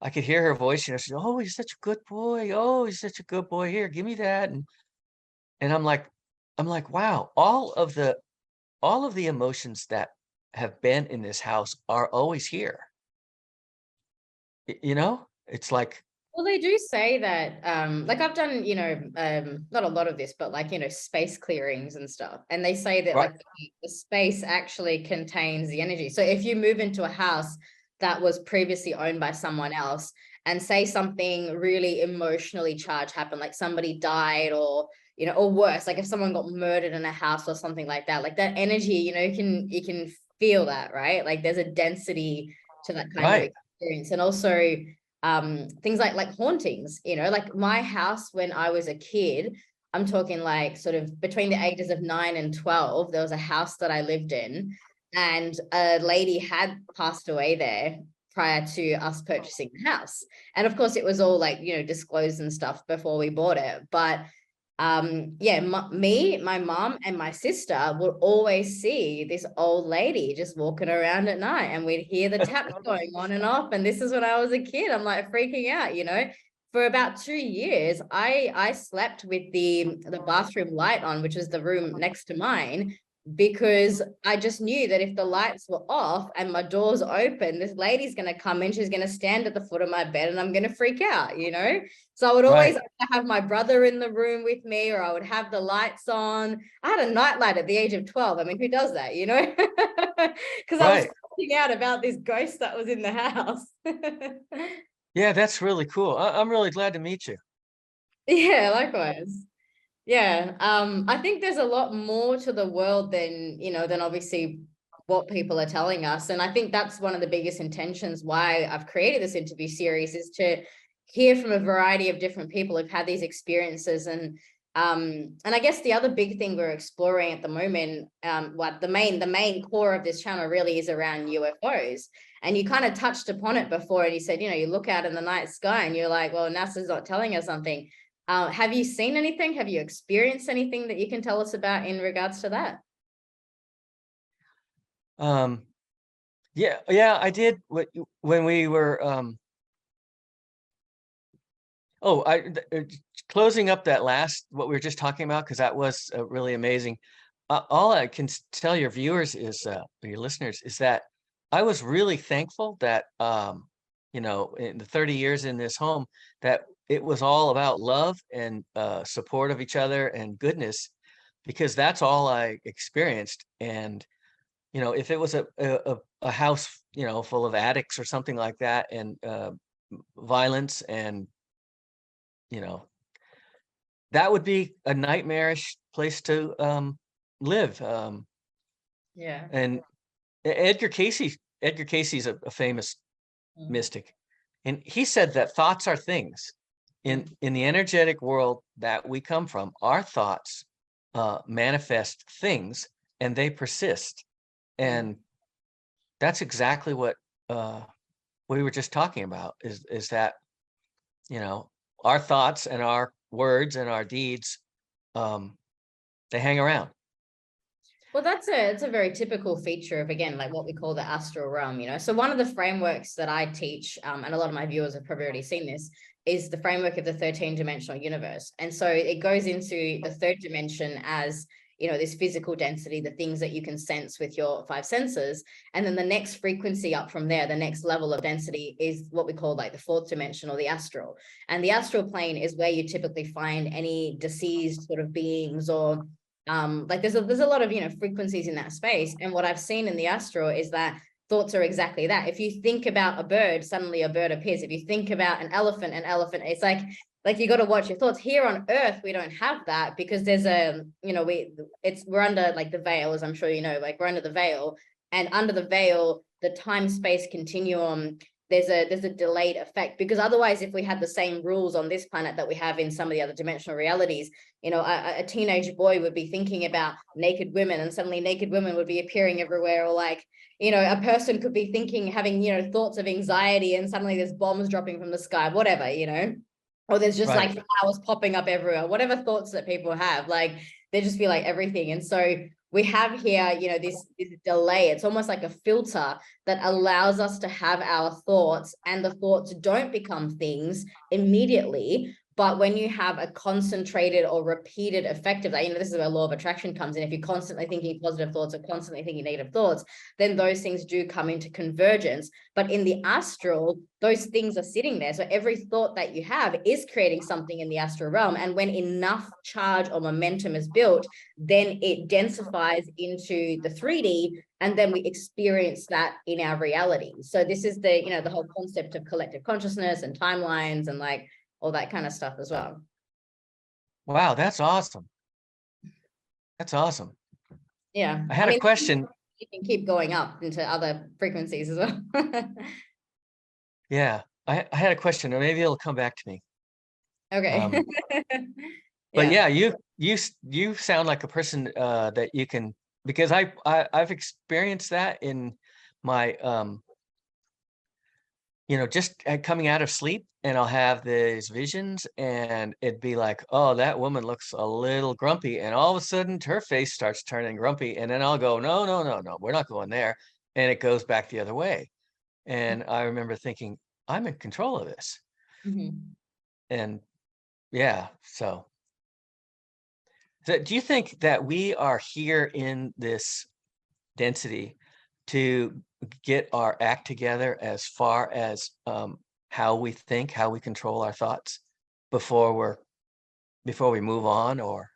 I could hear her voice, she said, oh, he's such a good boy. Oh, he's such a good boy. Here, give me that. And I'm like, wow, all of the emotions that have been in this house are always here. It's like, well, they do say that, like I've done, not a lot of this, but like, space clearings and stuff. And they say that like the space actually contains the energy. So if you move into a house that was previously owned by someone else, and say something really emotionally charged happened, like somebody died, or or worse, like if someone got murdered in a house or something like that energy, you can feel that, right? Like there's a density to that kind of experience. And also things like hauntings, like my house when I was a kid, I'm talking like sort of between the ages of 9 and 12, there was a house that I lived in, and a lady had passed away there prior to us purchasing the house. And of course it was all like, disclosed and stuff before we bought it. But my mom and my sister would always see this old lady just walking around at night, and we'd hear the taps going on and off. And this is when I was a kid. I'm like freaking out, For about 2 years, I slept with the bathroom light on, which is the room next to mine, because I just knew that if the lights were off and my doors open, this lady's going to come in, she's going to stand at the foot of my bed and I'm going to freak out, you know? So I would always have my brother in the room with me, or I would have the lights on. I had a nightlight at the age of 12. I mean, who does that, you know? Because I was freaking out about this ghost that was in the house. Yeah, that's really cool. I'm really glad to meet you. Yeah, likewise. Yeah, I think there's a lot more to the world than, you know, than obviously what people are telling us. And I think that's one of the biggest intentions why I've created this interview series, is to hear from a variety of different people who've had these experiences. And I guess the other big thing we're exploring at the moment, what the main core of this channel really is around UFOs. And you kind of touched upon it before, and you said, you know, you look out in the night sky and you're like, well, NASA's not telling us something. Have you seen anything? Have you experienced anything that you can tell us about in regards to that? Yeah, I did when we were closing up that last, what we were just talking about, because that was really amazing. All I can tell your viewers is, your listeners, is that I was really thankful that, you know, in the 30 years in this home, that it was all about love and support of each other and goodness, because that's all I experienced. And, you know, if it was a house, you know, full of addicts or something like that, and violence, and, you know, that would be a nightmarish place to live. Yeah. And Edgar Casey's a famous mystic, and he said that thoughts are things. In the energetic world that we come from, our thoughts manifest things, and they persist. And that's exactly what we were just talking about, is that, you know, our thoughts and our words and our deeds, they hang around. Well, it's a very typical feature of, again, like what we call the astral realm, you know. So one of the frameworks that I teach, and a lot of my viewers have probably already seen this, is the framework of the 13-dimensional universe. And so it goes into the third dimension as, you know, this physical density, the things that you can sense with your 5 senses. And then the next frequency up from there, the next level of density, is what we call like the 4th dimension, or the astral. And the astral plane is where you typically find any deceased sort of beings, or like there's a lot of, you know, frequencies in that space. And what I've seen in the astral is that thoughts are exactly that. If you think about a bird, suddenly a bird appears. If you think about an elephant, it's like you got to watch your thoughts. Here on Earth, we don't have that, because there's a, you know, we're under like the veil, as I'm sure you know, like we're under the veil, and under the veil, the time-space continuum, there's a delayed effect. Because otherwise, if we had the same rules on this planet that we have in some of the other dimensional realities, you know, a teenage boy would be thinking about naked women, and suddenly naked women would be appearing everywhere. Or like, you know, a person could be having, you know, thoughts of anxiety, and suddenly there's bombs dropping from the sky, whatever, you know, or there's just like flowers popping up everywhere, whatever thoughts that people have, like they just feel like everything. And so we have here, you know, this delay. It's almost like a filter that allows us to have our thoughts, and the thoughts don't become things immediately. But when you have a concentrated or repeated effect of that, you know, this is where law of attraction comes in. If you're constantly thinking positive thoughts or constantly thinking negative thoughts, then those things do come into convergence. But in the astral, those things are sitting there. So every thought that you have is creating something in the astral realm. And when enough charge or momentum is built, then it densifies into the 3D, and then we experience that in our reality. So this is the, you know, the whole concept of collective consciousness and timelines and like all that kind of stuff as well. Wow, that's awesome. That's awesome. Yeah. I had a question. You can keep going up into other frequencies as well. Yeah, I had a question, or maybe it'll come back to me. Okay. But yeah, you sound like a person that you can, because I've experienced that in my you know, just coming out of sleep, and I'll have these visions, and it'd be like, oh, that woman looks a little grumpy, and all of a sudden her face starts turning grumpy, and then I'll go, no, we're not going there, and it goes back the other way. And I remember thinking, I'm in control of this. And yeah, so So do you think that we are here in this density to get our act together as far as how we think, how we control our thoughts before we move on? Or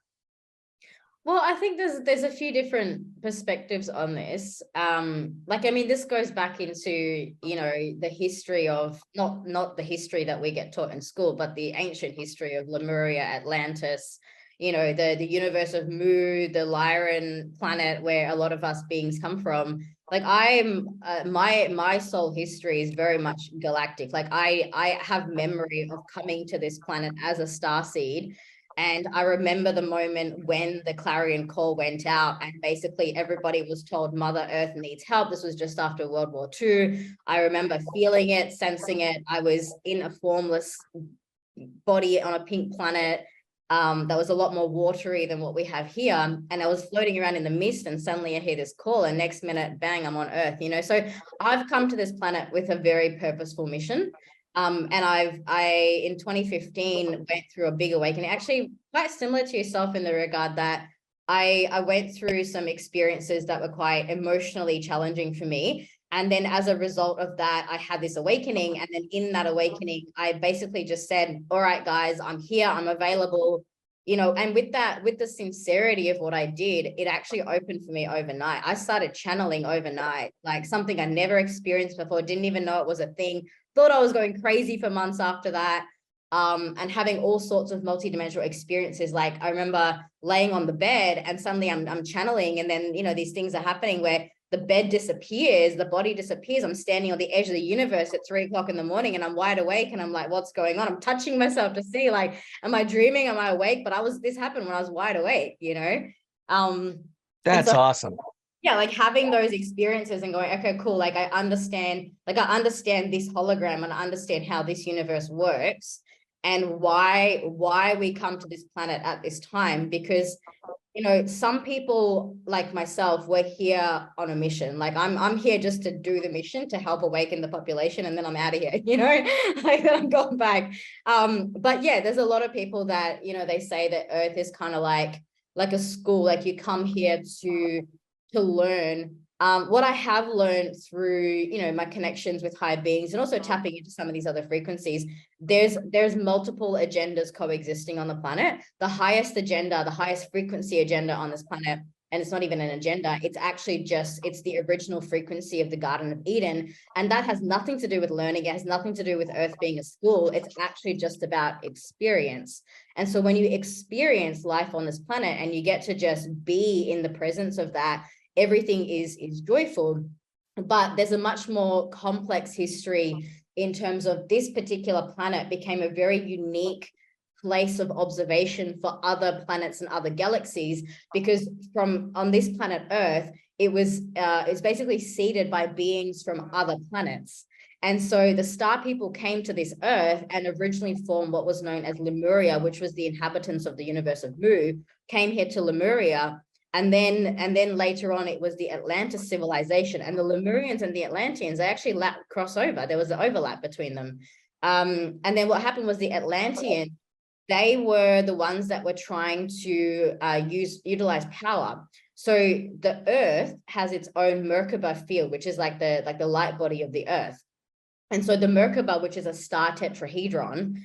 Well, I think there's a few different perspectives on this. Like, I mean, this goes back into, you know, the history of not the history that we get taught in school, but the ancient history of Lemuria, Atlantis, you know, the universe of Mu, the Lyran planet where a lot of us beings come from. Like, I'm my soul history is very much galactic. Like, I have memory of coming to this planet as a starseed. And I remember the moment when the clarion call went out and basically everybody was told Mother Earth needs help. This was just after World War II. I remember feeling it, sensing it. I was in a formless body on a pink planet that was a lot more watery than what we have here. And I was floating around in the mist, and suddenly I hear this call, and next minute, bang, I'm on Earth, you know? So I've come to this planet with a very purposeful mission. And I in 2015 went through a big awakening, actually quite similar to yourself in the regard that I went through some experiences that were quite emotionally challenging for me. And then as a result of that, I had this awakening. And then in that awakening, I basically just said, all right, guys, I'm here, I'm available, you know, and with that, with the sincerity of what I did, it actually opened for me overnight. I started channeling overnight, like something I never experienced before, didn't even know it was a thing. Thought I was going crazy for months after that, and having all sorts of multidimensional experiences. Like, I remember laying on the bed and suddenly I'm channeling, and then, you know, these things are happening where the bed disappears, the body disappears. I'm standing on the edge of the universe at 3 o'clock in the morning, and I'm wide awake, and I'm like, what's going on? I'm touching myself to see, like, am I dreaming? Am I awake? But this happened when I was wide awake, you know? And that's so, awesome. yeah, like having those experiences and going, okay, cool. Like I understand this hologram, and I understand how this universe works and why we come to this planet at this time. Because, you know, some people like myself, we're here on a mission. Like I'm here just to do the mission to help awaken the population, and then I'm out of here, you know, like I'm going back. But yeah, there's a lot of people that, you know, they say that Earth is kind of like a school, like you come here to learn. What I have learned through, you know, my connections with higher beings and also tapping into some of these other frequencies, there's multiple agendas coexisting on the planet. The highest agenda, the highest frequency agenda on this planet, and it's not even an agenda, it's actually just, it's the original frequency of the Garden of Eden. And that has nothing to do with learning. It has nothing to do with Earth being a school. It's actually just about experience. And so when you experience life on this planet and you get to just be in the presence of that, everything is joyful. But there's a much more complex history in terms of this particular planet became a very unique place of observation for other planets and other galaxies, because from on this planet Earth, it's basically seeded by beings from other planets. And so the star people came to this Earth and originally formed what was known as Lemuria, which was the inhabitants of the universe of Mu, came here to Lemuria. And then later on, it was the Atlantis civilization, and the Lemurians and the Atlanteans, they actually cross over. There was an overlap between them. And then what happened was the Atlanteans, they were the ones that were trying to utilize power. So the Earth has its own Merkaba field, which is like the light body of the Earth. And so the Merkaba, which is a star tetrahedron,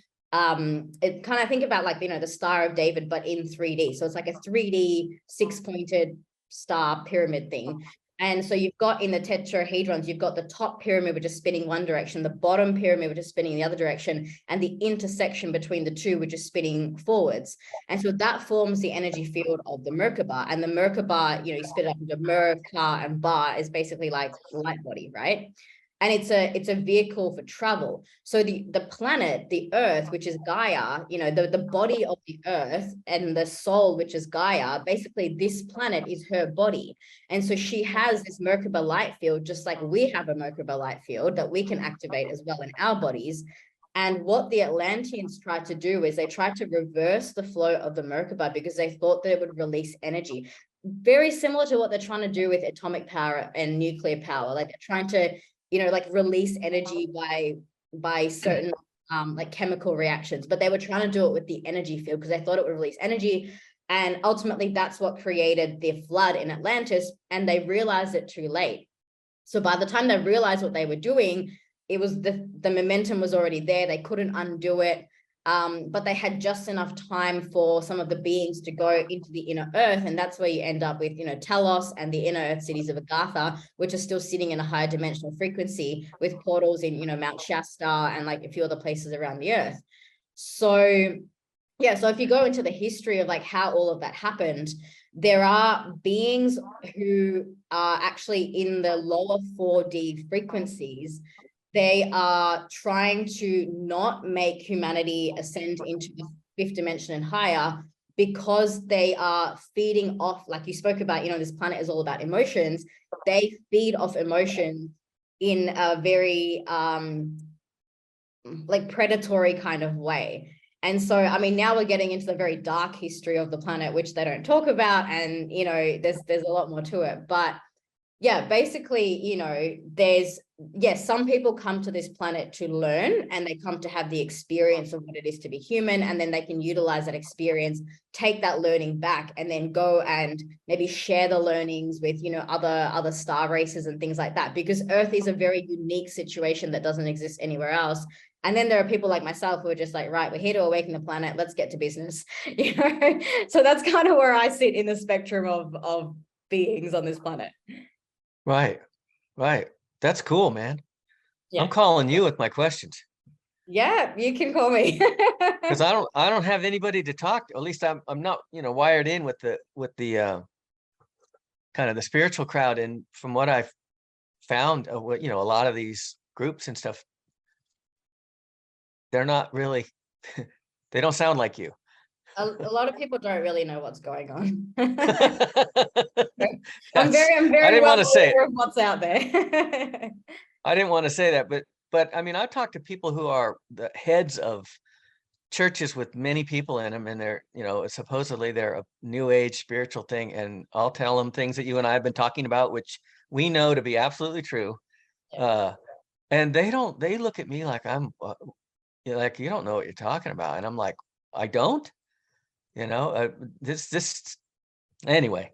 it kind of think about like, you know, the Star of David, but in 3D. So it's like a 3D 6-pointed star pyramid thing. And so you've got in the tetrahedrons, you've got the top pyramid, which is spinning one direction, the bottom pyramid, which is spinning the other direction, and the intersection between the two, which is spinning forwards. And so that forms the energy field of the Merkaba. And the Merkaba, you know, you split it up into Mer, Ka, and Ba is basically like light body, right? And it's a vehicle for travel. So the planet, the Earth, which is Gaia, you know, the body of the Earth and the soul, which is Gaia, basically this planet is her body. And so she has this Merkaba light field, just like we have a Merkaba light field that we can activate as well in our bodies. And what the Atlanteans tried to do is they tried to reverse the flow of the Merkaba because they thought that it would release energy. Very similar to what they're trying to do with atomic power and nuclear power. Like they're trying to, you know, like release energy by certain like chemical reactions, but they were trying to do it with the energy field because they thought it would release energy. And ultimately, that's what created the flood in Atlantis, and they realized it too late. So by the time they realized what they were doing, it was the momentum was already there. They couldn't undo it. But they had just enough time for some of the beings to go into the inner earth. And that's where you end up with, you know, Telos and the inner earth cities of Agartha, which are still sitting in a higher dimensional frequency with portals in, you know, Mount Shasta and like a few other places around the earth. So yeah, so if you go into the history of like how all of that happened, there are beings who are actually in the lower 4D frequencies. They are trying to not make humanity ascend into the fifth dimension and higher, because they are feeding off, like you spoke about, you know, this planet is all about emotions. They feed off emotions in a very like predatory kind of way. And so, I mean, now we're getting into the very dark history of the planet, which they don't talk about. And, you know, there's a lot more to it. But yeah, basically, you know, yes, some people come to this planet to learn, and they come to have the experience of what it is to be human. And then they can utilize that experience, take that learning back, and then go and maybe share the learnings with, you know, other star races and things like that, because Earth is a very unique situation that doesn't exist anywhere else. And then there are people like myself who are just like, right, we're here to awaken the planet. Let's get to business. You know, so that's kind of where I sit in the spectrum of beings on this planet. Right. That's cool, man. Yeah. I'm calling you with my questions. Yeah, you can call me. Because I don't have anybody to talk to. At least I'm not, you know, wired in with the kind of the spiritual crowd. And from what I've found, you know, a lot of these groups and stuff, they're not really, they don't sound like you. A lot of people don't really know what's going on. I'm I very didn't well want to say it. aware of what's out there. I didn't want to say that, but I mean, I've talked to people who are the heads of churches with many people in them, and they're, you know, supposedly they're a new age spiritual thing, and I'll tell them things that you and I have been talking about, which we know to be absolutely true. And they look at me like I'm like, you don't know what you're talking about. And I'm like, I don't, you know, this anyway.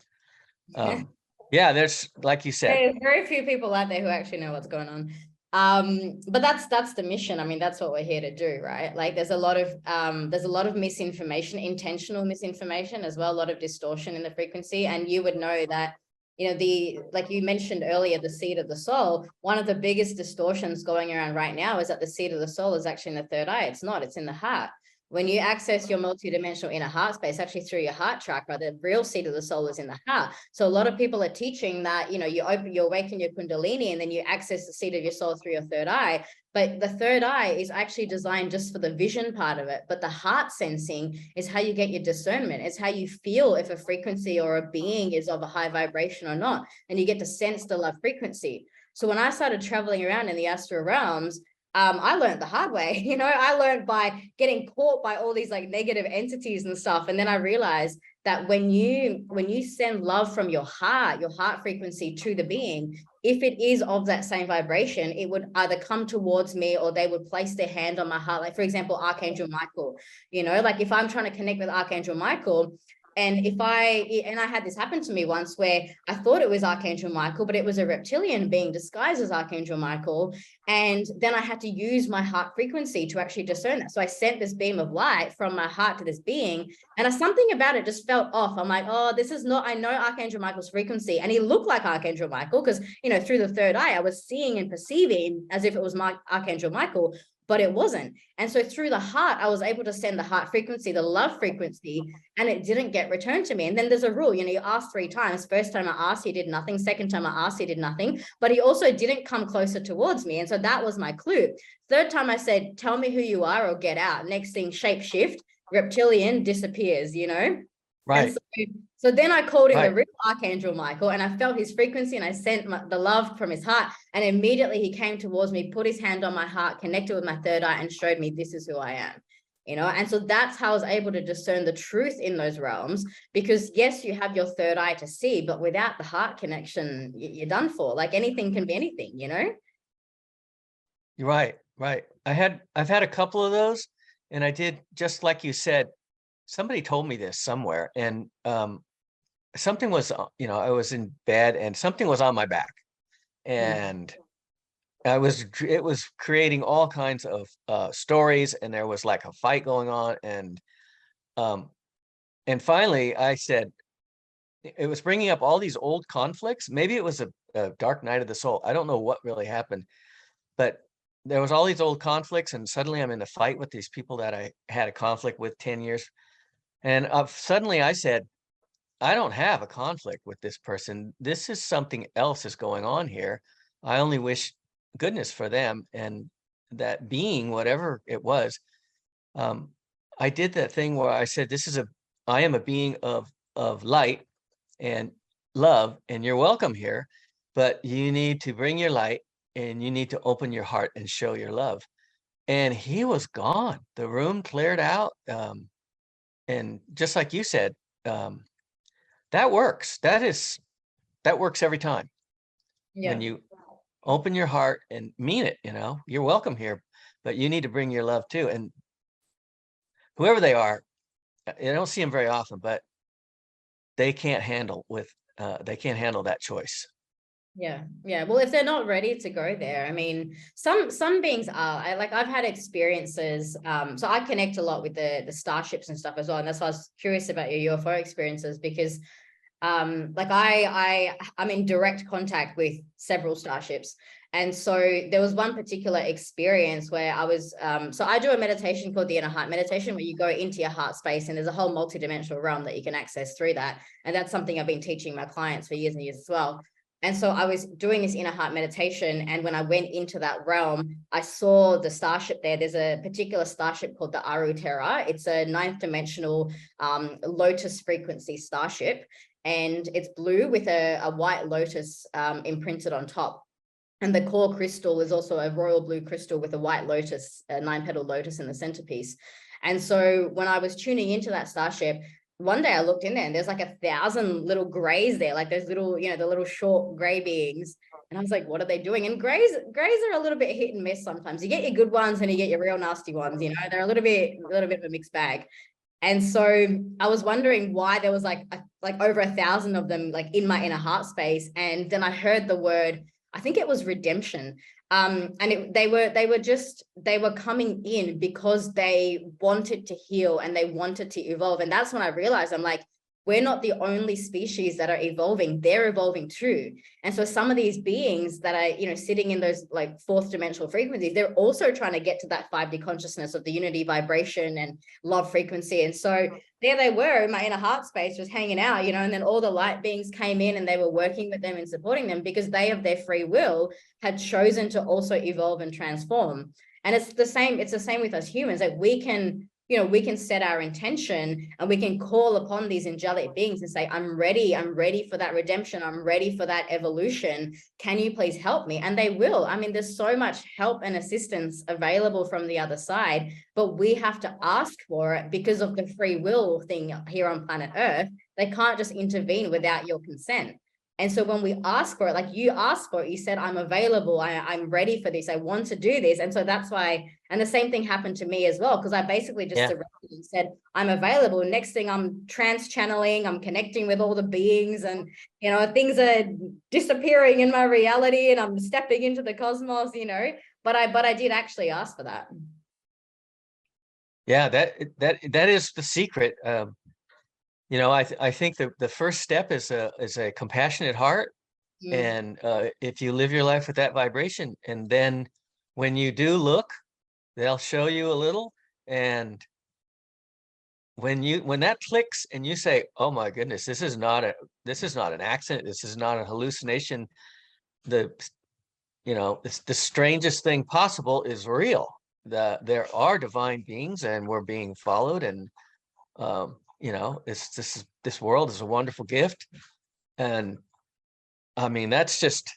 Yeah, there's, like you said, There's very few people out there who actually know what's going on. But that's the mission. I mean, that's what we're here to do, right? Like there's a lot of misinformation, intentional misinformation as well, a lot of distortion in the frequency. And you would know that, you know, like you mentioned earlier, the seat of the soul, one of the biggest distortions going around right now is that the seat of the soul is actually in the third eye. It's not, it's in the heart. When you access your multidimensional inner heart space, actually through your heart chakra, the real seat of the soul is in the heart. So a lot of people are teaching that, you know, you awaken your Kundalini and then you access the seat of your soul through your third eye. But the third eye is actually designed just for the vision part of it. But the heart sensing is how you get your discernment. It's how you feel if a frequency or a being is of a high vibration or not. And you get to sense the love frequency. So when I started traveling around in the astral realms, I learned the hard way. You know, I learned by getting caught by all these like negative entities and stuff. And then I realized that when you send love from your heart frequency to the being, if it is of that same vibration, it would either come towards me or they would place their hand on my heart. Like, for example, Archangel Michael, you know, like if I'm trying to connect with Archangel Michael, and I had this happen to me once where I thought it was Archangel Michael, but it was a reptilian being disguised as Archangel Michael. And then I had to use my heart frequency to actually discern that. So I sent this beam of light from my heart to this being, and something about it just felt off. I'm like, oh, this is not, I know Archangel Michael's frequency. And he looked like Archangel Michael because, you know, through the third eye, I was seeing and perceiving as if it was my Archangel Michael, but it wasn't. And so through the heart, I was able to send the heart frequency, the love frequency, and it didn't get returned to me. And then there's a rule, you know, you ask 3 times. First time I asked, he did nothing. Second time I asked, he did nothing, but he also didn't come closer towards me. And so that was my clue. Third time I said, tell me who you are or get out. Next thing, shape shift, reptilian disappears, you know? right. So then I called in the real Archangel Michael, and I felt his frequency, and I sent the love from his heart, and immediately he came towards me, put his hand on my heart, connected with my third eye, and showed me this is who I am, you know? And so that's how I was able to discern the truth in those realms, because yes, you have your third eye to see, but without the heart connection, you're done for. Like anything can be anything, you know? Right. I've had a couple of those, and I did just like you said, somebody told me this somewhere, and something was, I was in bed and something was on my back, and it was creating all kinds of stories, and there was like a fight going on, and finally I said, it was bringing up all these old conflicts. Maybe it was a dark night of the soul. I don't know what really happened, but there was all these old conflicts, and suddenly I'm in a fight with these people that I had a conflict with 10 years. And suddenly I said, I don't have a conflict with this person. This is something else is going on here. I only wish goodness for them, and that being, whatever it was, I did that thing where I said, I am a being of light and love, and you're welcome here, but you need to bring your light and you need to open your heart and show your love. And he was gone. The room cleared out. And just like you said, that works. That works every time. Yeah. When you open your heart and mean it, you're welcome here, but you need to bring your love too. And whoever they are, I don't see them very often, but they can't handle that choice. Yeah. Well, if they're not ready to go there, I mean, some beings are. I've had experiences. So I connect a lot with the starships and stuff as well, and that's why I was curious about your UFO experiences, because I'm in direct contact with several starships. And so there was one particular experience where I was, so I do a meditation called the inner heart meditation, where you go into your heart space, and there's a whole multidimensional realm that you can access through that. And that's something I've been teaching my clients for years and years as well. And so I was doing this inner heart meditation, and when I went into that realm, I saw the starship there. There's a particular starship called the Aru Terra. It's a 9th dimensional lotus frequency starship, and it's blue with a white lotus imprinted on top. And the core crystal is also a royal blue crystal with a white lotus, a 9-petal lotus in the centerpiece. And so when I was tuning into that starship, one day I looked in there, and there's like 1,000 little grays there, like those little, the little short gray beings. And I was like, what are they doing? And grays are a little bit hit and miss sometimes. You get your good ones and you get your real nasty ones, they're a little bit of a mixed bag. And so I was wondering why there was like over 1,000 of them, like in my inner heart space. And then I heard the word, I think it was redemption. And they were coming in because they wanted to heal and they wanted to evolve. And that's when I realized, I'm like, we're not the only species that are evolving. They're evolving too. And so some of these beings that are, sitting in those like 4th dimensional frequencies, they're also trying to get to that 5D consciousness of the unity vibration and love frequency. And so there they were in my inner heart space, just hanging out, and then all the light beings came in and they were working with them and supporting them because they, of their free will, had chosen to also evolve and transform. And it's the same with us humans. Like we can set our intention and we can call upon these angelic beings and say, I'm ready for that redemption. I'm ready for that evolution. Can you please help me? And they will. I mean, there's so much help and assistance available from the other side, but we have to ask for it because of the free will thing here on planet Earth. They can't just intervene without your consent. And so when we ask for it, like you asked for it, you said, I'm available. I'm ready for this. I want to do this. And so that's why, and the same thing happened to me as well, because I basically just surrendered and said, I'm available. Next thing, I'm trans-channeling, I'm connecting with all the beings, and, things are disappearing in my reality and I'm stepping into the cosmos, but I did actually ask for that. Yeah, that is the secret. I think the first step is a compassionate heart. And if you live your life with that vibration, and then when you do look, they'll show you a little. And when that clicks and you say, oh my goodness, this is not an accident, this is not a hallucination, it's the strangest thing possible is real. There are divine beings and we're being followed, and this world is a wonderful gift. And I mean, that's just,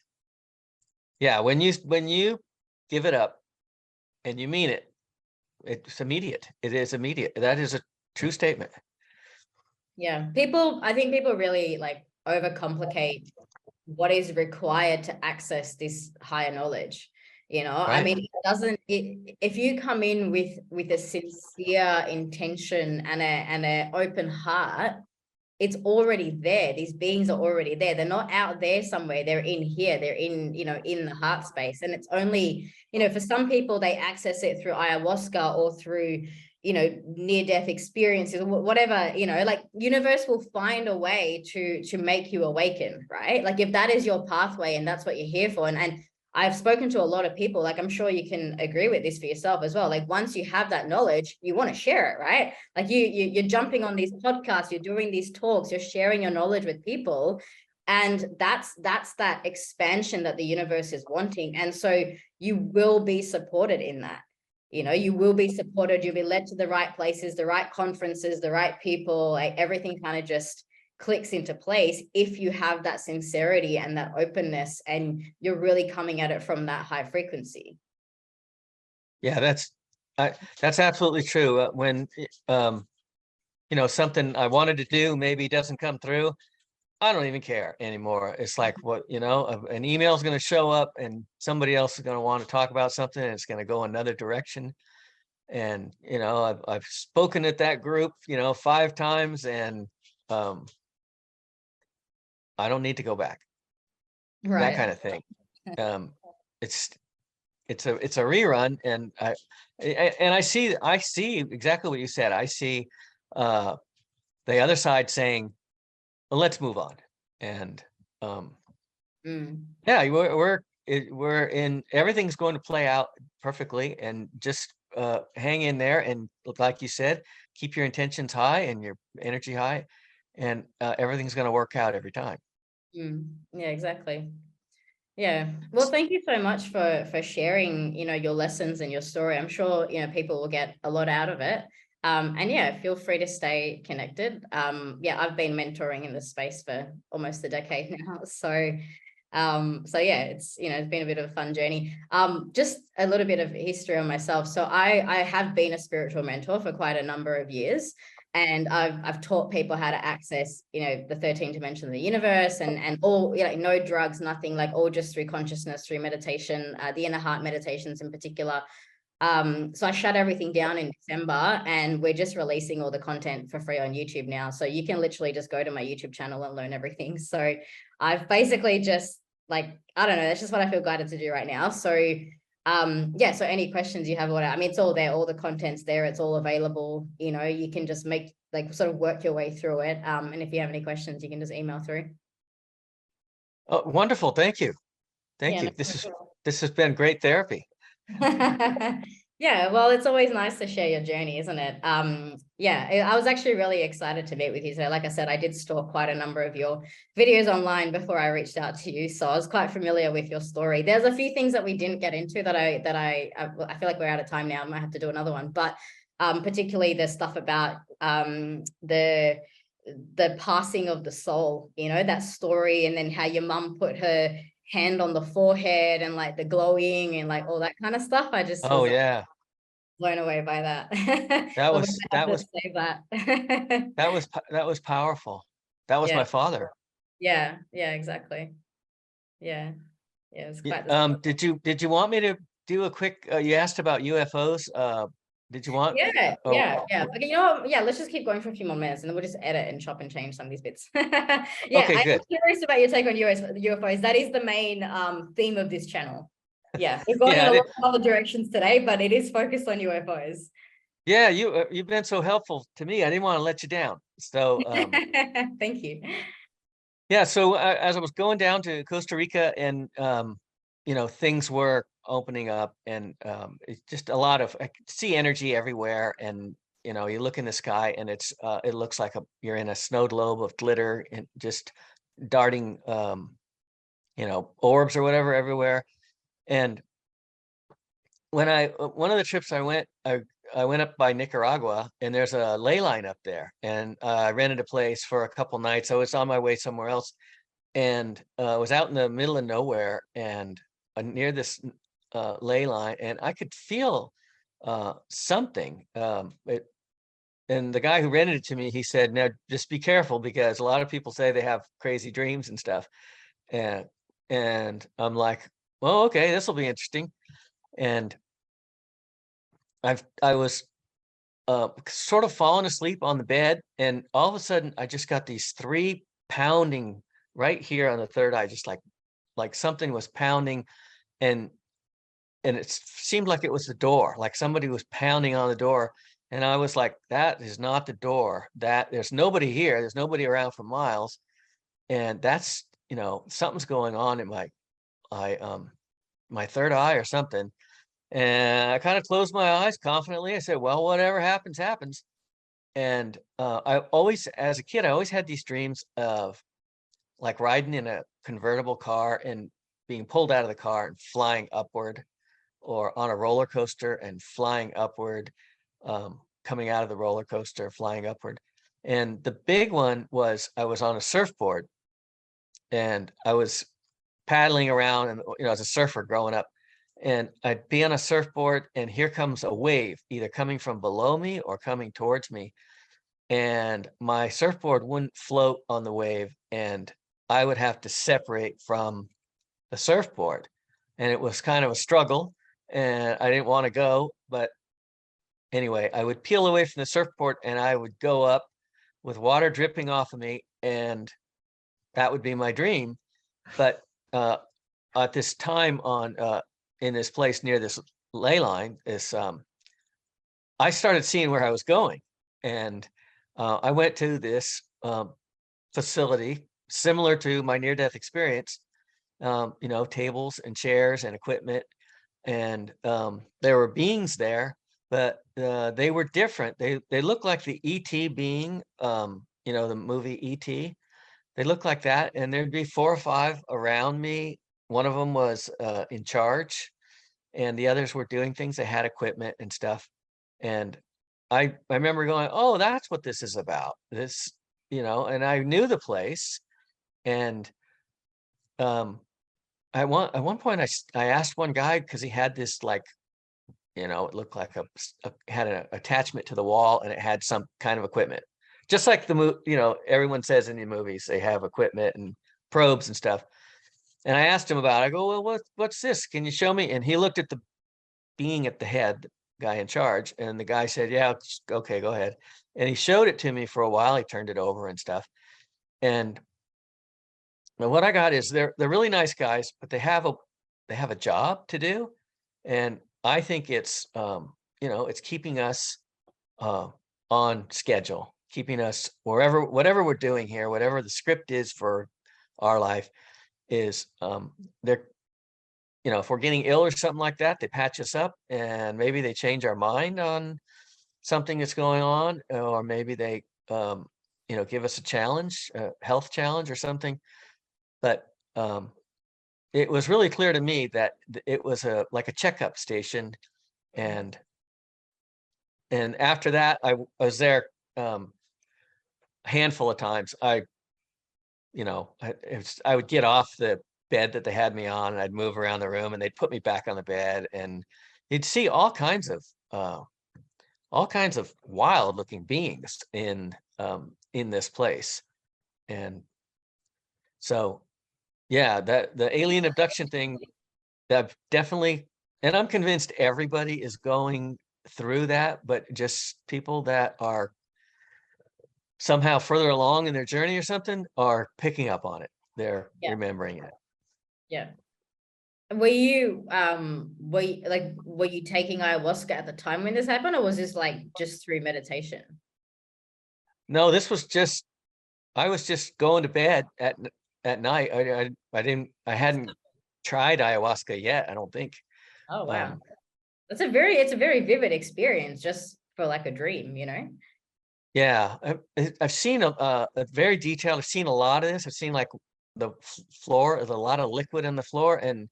when you give it up and you mean it, it's immediate. It is immediate. That is a true statement. Yeah. I think people really overcomplicate what is required to access this higher knowledge. I mean, if you come in with a sincere intention and a open heart, it's already there. These beings are already there. They're not out there somewhere. They're in here. They're in, in the heart space. And it's only, for some people, they access it through ayahuasca or through, near-death experiences, or whatever, like universe will find a way to make you awaken, right? Like if that is your pathway and that's what you're here for. And I've spoken to a lot of people, like I'm sure you can agree with this for yourself as well. Like once you have that knowledge, you want to share it, right? Like you're jumping on these podcasts, you're doing these talks, you're sharing your knowledge with people. And that's that expansion that the universe is wanting. And so you will be supported in that. You will be supported, you'll be led to the right places, the right conferences, the right people, like everything kind of just clicks into place if you have that sincerity and that openness and you're really coming at it from that high frequency. Yeah, that's absolutely true. When something I wanted to do maybe doesn't come through, I don't even care anymore. It's like an email is going to show up and somebody else is going to want to talk about something and it's going to go another direction. And I've spoken at that group 5 times, and I don't need to go back. Right. That kind of thing. It's a rerun, and I see exactly what you said. I see the other side saying, well, let's move on. And yeah, we're in, everything's going to play out perfectly, and just hang in there, and like you said, keep your intentions high and your energy high, and everything's going to work out every time. Yeah, exactly. Yeah. Well, thank you so much for sharing, your lessons and your story. I'm sure, people will get a lot out of it. And yeah, feel free to stay connected. Yeah, I've been mentoring in this space for almost a decade now. So yeah, it's been a bit of a fun journey. Just a little bit of history on myself. So I have been a spiritual mentor for quite a number of years. And I've taught people how to access, the 13th dimension of the universe, and all, no drugs, nothing, like all just through consciousness, through meditation, the inner heart meditations in particular. So I shut everything down in December, and we're just releasing all the content for free on YouTube now. So you can literally just go to my YouTube channel and learn everything. So I've basically just I don't know, that's just what I feel guided to do right now. So yeah, so any questions you have, I mean, it's all there, all the content's there, it's all available, you can just sort of work your way through it. And if you have any questions, you can just email through. Oh, wonderful. Thank you. Thank you. This has been great therapy. Yeah, well, it's always nice to share your journey, isn't it? Yeah, I was actually really excited to meet with you today. Like I said, I did stalk quite a number of your videos online before I reached out to you, so I was quite familiar with your story. There's a few things that we didn't get into that I feel like we're out of time now. I might have to do another one, but particularly the stuff about the passing of the soul, that story, and then how your mum put her hand on the forehead and like the glowing and like all that kind of stuff. I just yeah, blown away by that. That was save that. that was powerful. That was my father. Yeah, exactly. Yeah, it was quite did you want me to do a quick you asked about UFOs? Did you want? Yeah. Okay, yeah, let's just keep going for a few more minutes and then we'll just edit and chop and change some of these bits. Yeah, okay, I'm curious about your take on UFOs. That is the main theme of this channel. Yeah, we've gone in a lot of other directions today, but it is focused on UFOs. Yeah, you've been so helpful to me. I didn't want to let you down. So thank you. Yeah, so as I was going down to Costa Rica, and things were opening up, and it's just a lot of, I see energy everywhere, and you look in the sky and it looks like you're in a snow globe of glitter and just darting orbs or whatever everywhere. And when one of the trips I went up by Nicaragua, and there's a ley line up there, and I rented a place for a couple nights. I was on my way somewhere else, and I was out in the middle of nowhere, and near this ley line, and I could feel something. And the guy who rented it to me, he said, "Now just be careful, because a lot of people say they have crazy dreams and stuff." And I'm like, "Well, okay, this will be interesting." And I was sort of falling asleep on the bed, and all of a sudden I just got these 3 pounding right here on the third eye, just like something was pounding, and it seemed like it was the door, like somebody was pounding on the door. And I was like, that is not the door. That there's nobody here. There's nobody around for miles. And that's, something's going on in my third eye or something. And I kind of closed my eyes confidently. I said, well, whatever happens, happens. And I always, as a kid, I always had these dreams of like riding in a convertible car and being pulled out of the car and flying upward, or on a roller coaster and flying upward, coming out of the roller coaster, flying upward. And the big one was I was on a surfboard and I was paddling around, and as a surfer growing up, and I'd be on a surfboard and here comes a wave, either coming from below me or coming towards me. And my surfboard wouldn't float on the wave, and I would have to separate from the surfboard. And it was kind of a struggle, and I didn't want to go. But anyway, I would peel away from the surfboard and I would go up with water dripping off of me, and that would be my dream. But at this time in this place near this ley line, I started seeing where I was going. And I went to this facility similar to my near-death experience, tables and chairs and equipment. And there were beings there, but they were different. They looked like the E.T. being, the movie E.T. They looked like that, and there'd be 4 or 5 around me. One of them was in charge, and the others were doing things. They had equipment and stuff. And I remember going, oh, that's what this is about. This, and I knew the place. And at one point I asked one guy, because he had this it looked like had an attachment to the wall, and it had some kind of equipment, just like everyone says in the movies they have equipment and probes and stuff. And I asked him about it. I go, well, what's this? Can you show me? And he looked at the being at the head, the guy in charge, and the guy said, yeah, okay, go ahead. And he showed it to me for a while. He turned it over and stuff. And what I got is they're really nice guys, but they have a job to do. And I think it's it's keeping us on schedule, keeping us whatever we're doing here, whatever the script is for our life is, they're, if we're getting ill or something like that, they patch us up, and maybe they change our mind on something that's going on, or maybe they give us a challenge, a health challenge or something. But it was really clear to me that it was like a checkup station. And after that, I was there a handful of times. I would get off the bed that they had me on, and I'd move around the room, and they'd put me back on the bed, and you'd see all kinds of wild looking beings in this place. And so, yeah, that the alien abduction thing, that definitely, and I'm convinced everybody is going through that, but just people that are somehow further along in their journey or something are picking up on it. They're remembering it. Yeah. Were you were you taking ayahuasca at the time when this happened, or was this just through meditation? No, this was just, I was just going to bed at night. I hadn't tried ayahuasca yet, I don't think. Oh wow. It's a very vivid experience, just for a dream, Yeah, I've seen a very detailed. I've seen a lot of this. I've seen the floor, there's a lot of liquid in the floor, and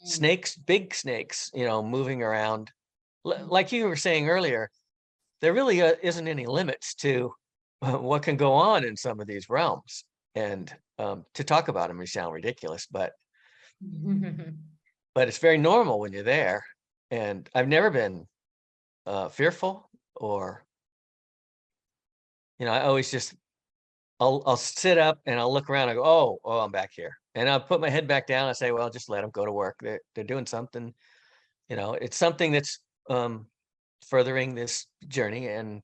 snakes, big snakes, moving around. Like you were saying earlier, there really isn't any limits to what can go on in some of these realms. And to talk about them may sound ridiculous, but it's very normal when you're there. And I've never been fearful, or I always just, I'll sit up and I'll look around. I go, oh, I'm back here. And I'll put my head back down. I say, well, just let them go to work. They're doing something. it's something that's furthering this journey, and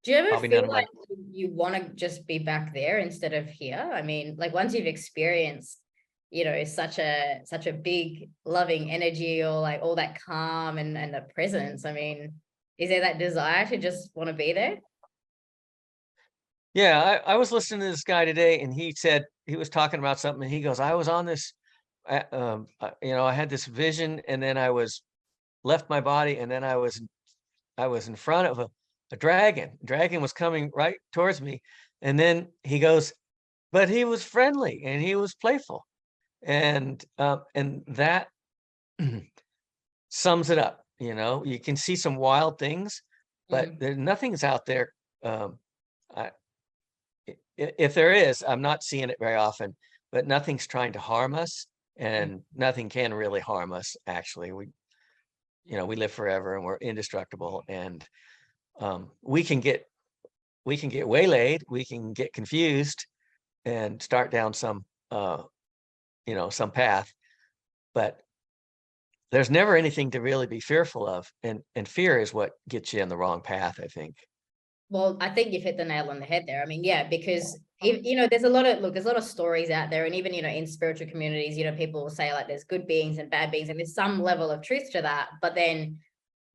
do you ever probably feel none of my like you want to just be back there instead of here? I mean, like once you've experienced, such a big loving energy, or like all that calm and the presence, I mean, is there that desire to just want to be there? Yeah, I was listening to this guy today, and he said, he was talking about something, and he goes, I was on this, I had this vision, and then I was left my body, and then I was in front of a dragon. Dragon was coming right towards me, and then he goes, but he was friendly and he was playful, and that sums it up. You can see some wild things, but nothing's out there. I, if there is, I'm not seeing it very often, but nothing's trying to harm us, and nothing can really harm us. Actually, we live forever, and we're indestructible, and we can get waylaid, we can get confused and start down some some path, but there's never anything to really be fearful of, and fear is what gets you in the wrong path, I think. Well, I think you've hit the nail on the head there. I mean, yeah, because there's a lot of stories out there, and even in spiritual communities, people will say like there's good beings and bad beings, and there's some level of truth to that. But then,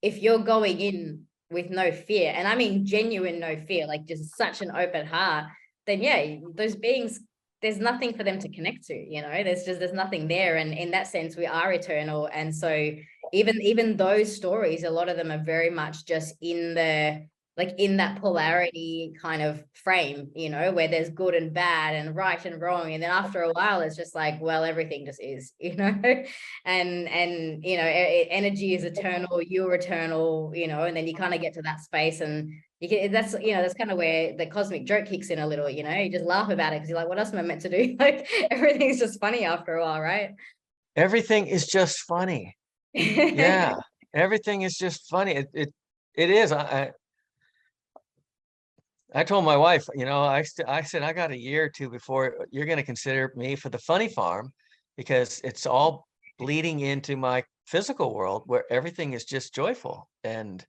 if you're going in with no fear, and I mean genuine no fear, like just such an open heart, then yeah, those beings, there's nothing for them to connect to. There's nothing there, and in that sense, we are eternal. And so even those stories, a lot of them are very much just in that polarity kind of frame, where there's good and bad and right and wrong. And then after a while, it's just like, well, everything just is, and energy is eternal, you're eternal, and then you kind of get to that space, and that's kind of where the cosmic joke kicks in a little, you just laugh about it because you're like, what else am I meant to do? Like everything's just funny after a while, right? Everything is just funny. Yeah, everything is just funny. It is. I told my wife, I said, I got a year or two before you're going to consider me for the funny farm, because it's all bleeding into my physical world where everything is just joyful. And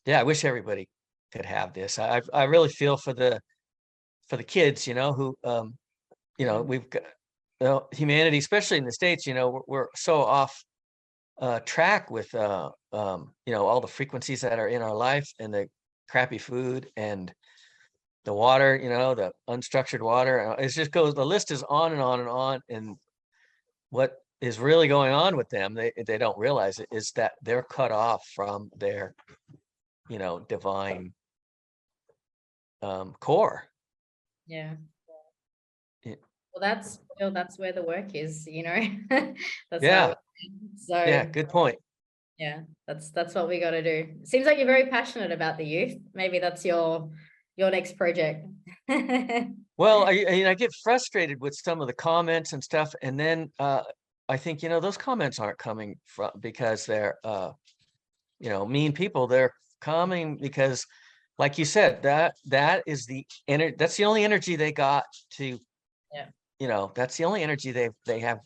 yeah, I wish everybody could have this. I really feel for the kids, who, we've got humanity, especially in the States, we're so off track with, all the frequencies that are in our life, and the crappy food, and the water, the unstructured water. It just goes, the list is on and on and on. And what is really going on with them, they don't realize it, is that they're cut off from their, divine core. Yeah. Yeah. Well, that's where the work is, that's Yeah. so Yeah, good point. yeah, that's what we got to do. Seems like you're very passionate about the youth. Maybe that's your next project. Well, I get frustrated with some of the comments and stuff, and then I think, those comments aren't coming from because they're mean people. They're coming because, like you said, that is the energy. That's the only energy they got to. Yeah. That's the only energy they have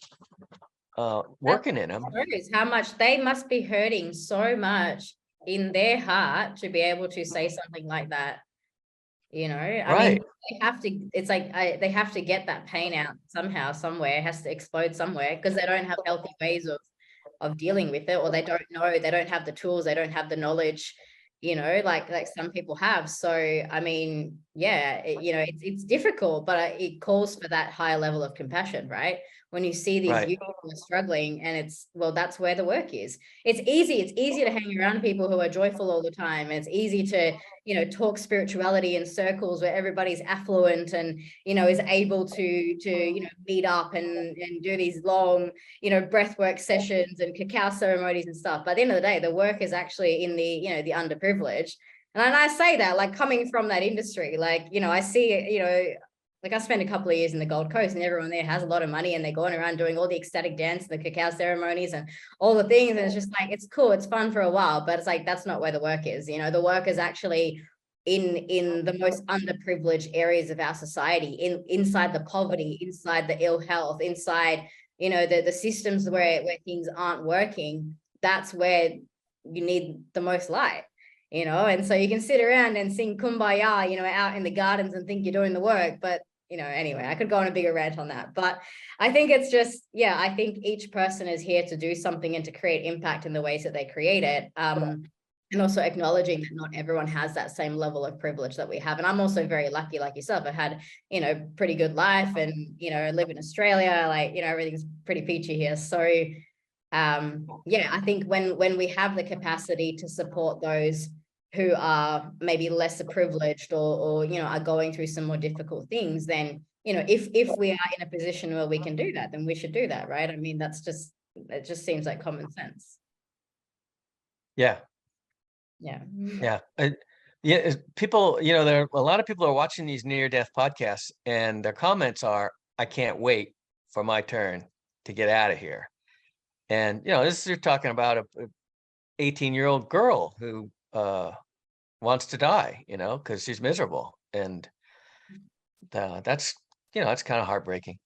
working in them. How much they must be hurting so much in their heart to be able to say something like that. I mean, they have to, it's like they have to get that pain out somehow, somewhere. It has to explode somewhere, because they don't have healthy ways of dealing with it, or they don't know, they don't have the tools, they don't have the knowledge, like some people have. So I mean, yeah, it's difficult, but it calls for that higher level of compassion, right? When you see these youth who are struggling, and that's where the work is. It's easy to hang around people who are joyful all the time, and it's easy to talk spirituality in circles where everybody's affluent and is able to meet up and do these long breathwork sessions and cacao ceremonies and stuff. But at the end of the day, the work is actually in the underprivileged. And I say that, like, coming from that industry, like, I see, like, I spent a couple of years in the Gold Coast, and everyone there has a lot of money, and they're going around doing all the ecstatic dance, the cacao ceremonies and all the things. And it's just like, it's cool, it's fun for a while, but it's like, that's not where the work is. The work is actually in the most underprivileged areas of our society, inside the poverty, inside the ill health, inside, you know, the systems where things aren't working. That's where you need the most light, you know. And so you can sit around and sing Kumbaya, you know, out in the gardens and think you're doing the work, but you know, anyway, I could go on a bigger rant on that, but I think it's just, yeah, I think each person is here to do something and to create impact in the ways that they create it. And also acknowledging that not everyone has that same level of privilege that we have. And I'm also very lucky, like yourself. I had, you know, pretty good life, and, you know, live in Australia, like, you know, everything's pretty peachy here. So, yeah, I think when we have the capacity to support those who are maybe lesser privileged or, you know, are going through some more difficult things, then, you know, if we are in a position where we can do that, then we should do that, right? I mean, it just seems like common sense. Yeah. Yeah. Yeah. People, you know, there are a lot of people are watching these near-death podcasts, and their comments are, I can't wait for my turn to get out of here. And, you know, you're talking about a 18-year-old girl who wants to die, you know, because she's miserable. And that's, you know, that's kind of heartbreaking.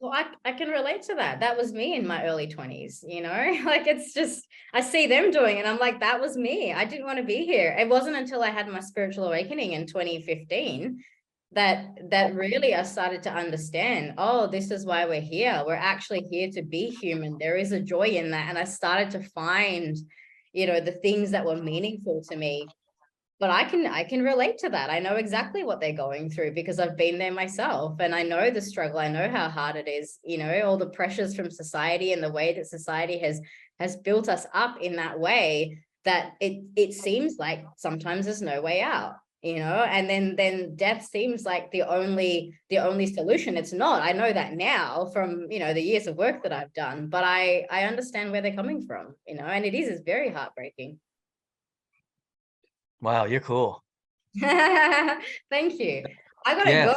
Well, I can relate to that. That was me in my early 20s, you know, like it's just, I see them doing it and I'm like, that was me. I didn't want to be here. It wasn't until I had my spiritual awakening in 2015 that really I started to understand, oh, this is why we're here. We're actually here to be human. There is a joy in that. And I started to find, you know, the things that were meaningful to me. But I can relate to that. I know exactly what they're going through because I've been there myself, and I know the struggle. I know how hard it is, you know, all the pressures from society and the way that society has built us up in that way that it seems like sometimes there's no way out, you know, and then death seems like the only solution. It's not. I know that now from, you know, the years of work that I've done, but I understand where they're coming from, you know, and it's very heartbreaking. Wow, you're cool. Thank you. I gotta Yeah, go.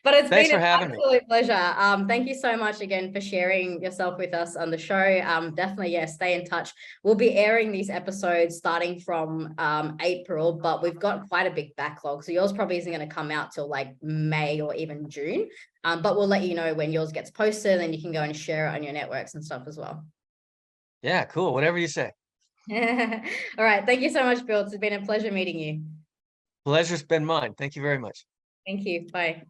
But it's thanks been for an having me. absolute pleasure. Thank you so much again for sharing yourself with us on the show. Definitely, yeah, stay in touch. We'll be airing these episodes starting from April, but we've got quite a big backlog. So yours probably isn't going to come out till like May or even June. But we'll let you know when yours gets posted, and you can go and share it on your networks and stuff as well. Yeah, cool. Whatever you say. All right. Thank you so much, Bill. It's been a pleasure meeting you. Pleasure's been mine. Thank you very much. Thank you. Bye.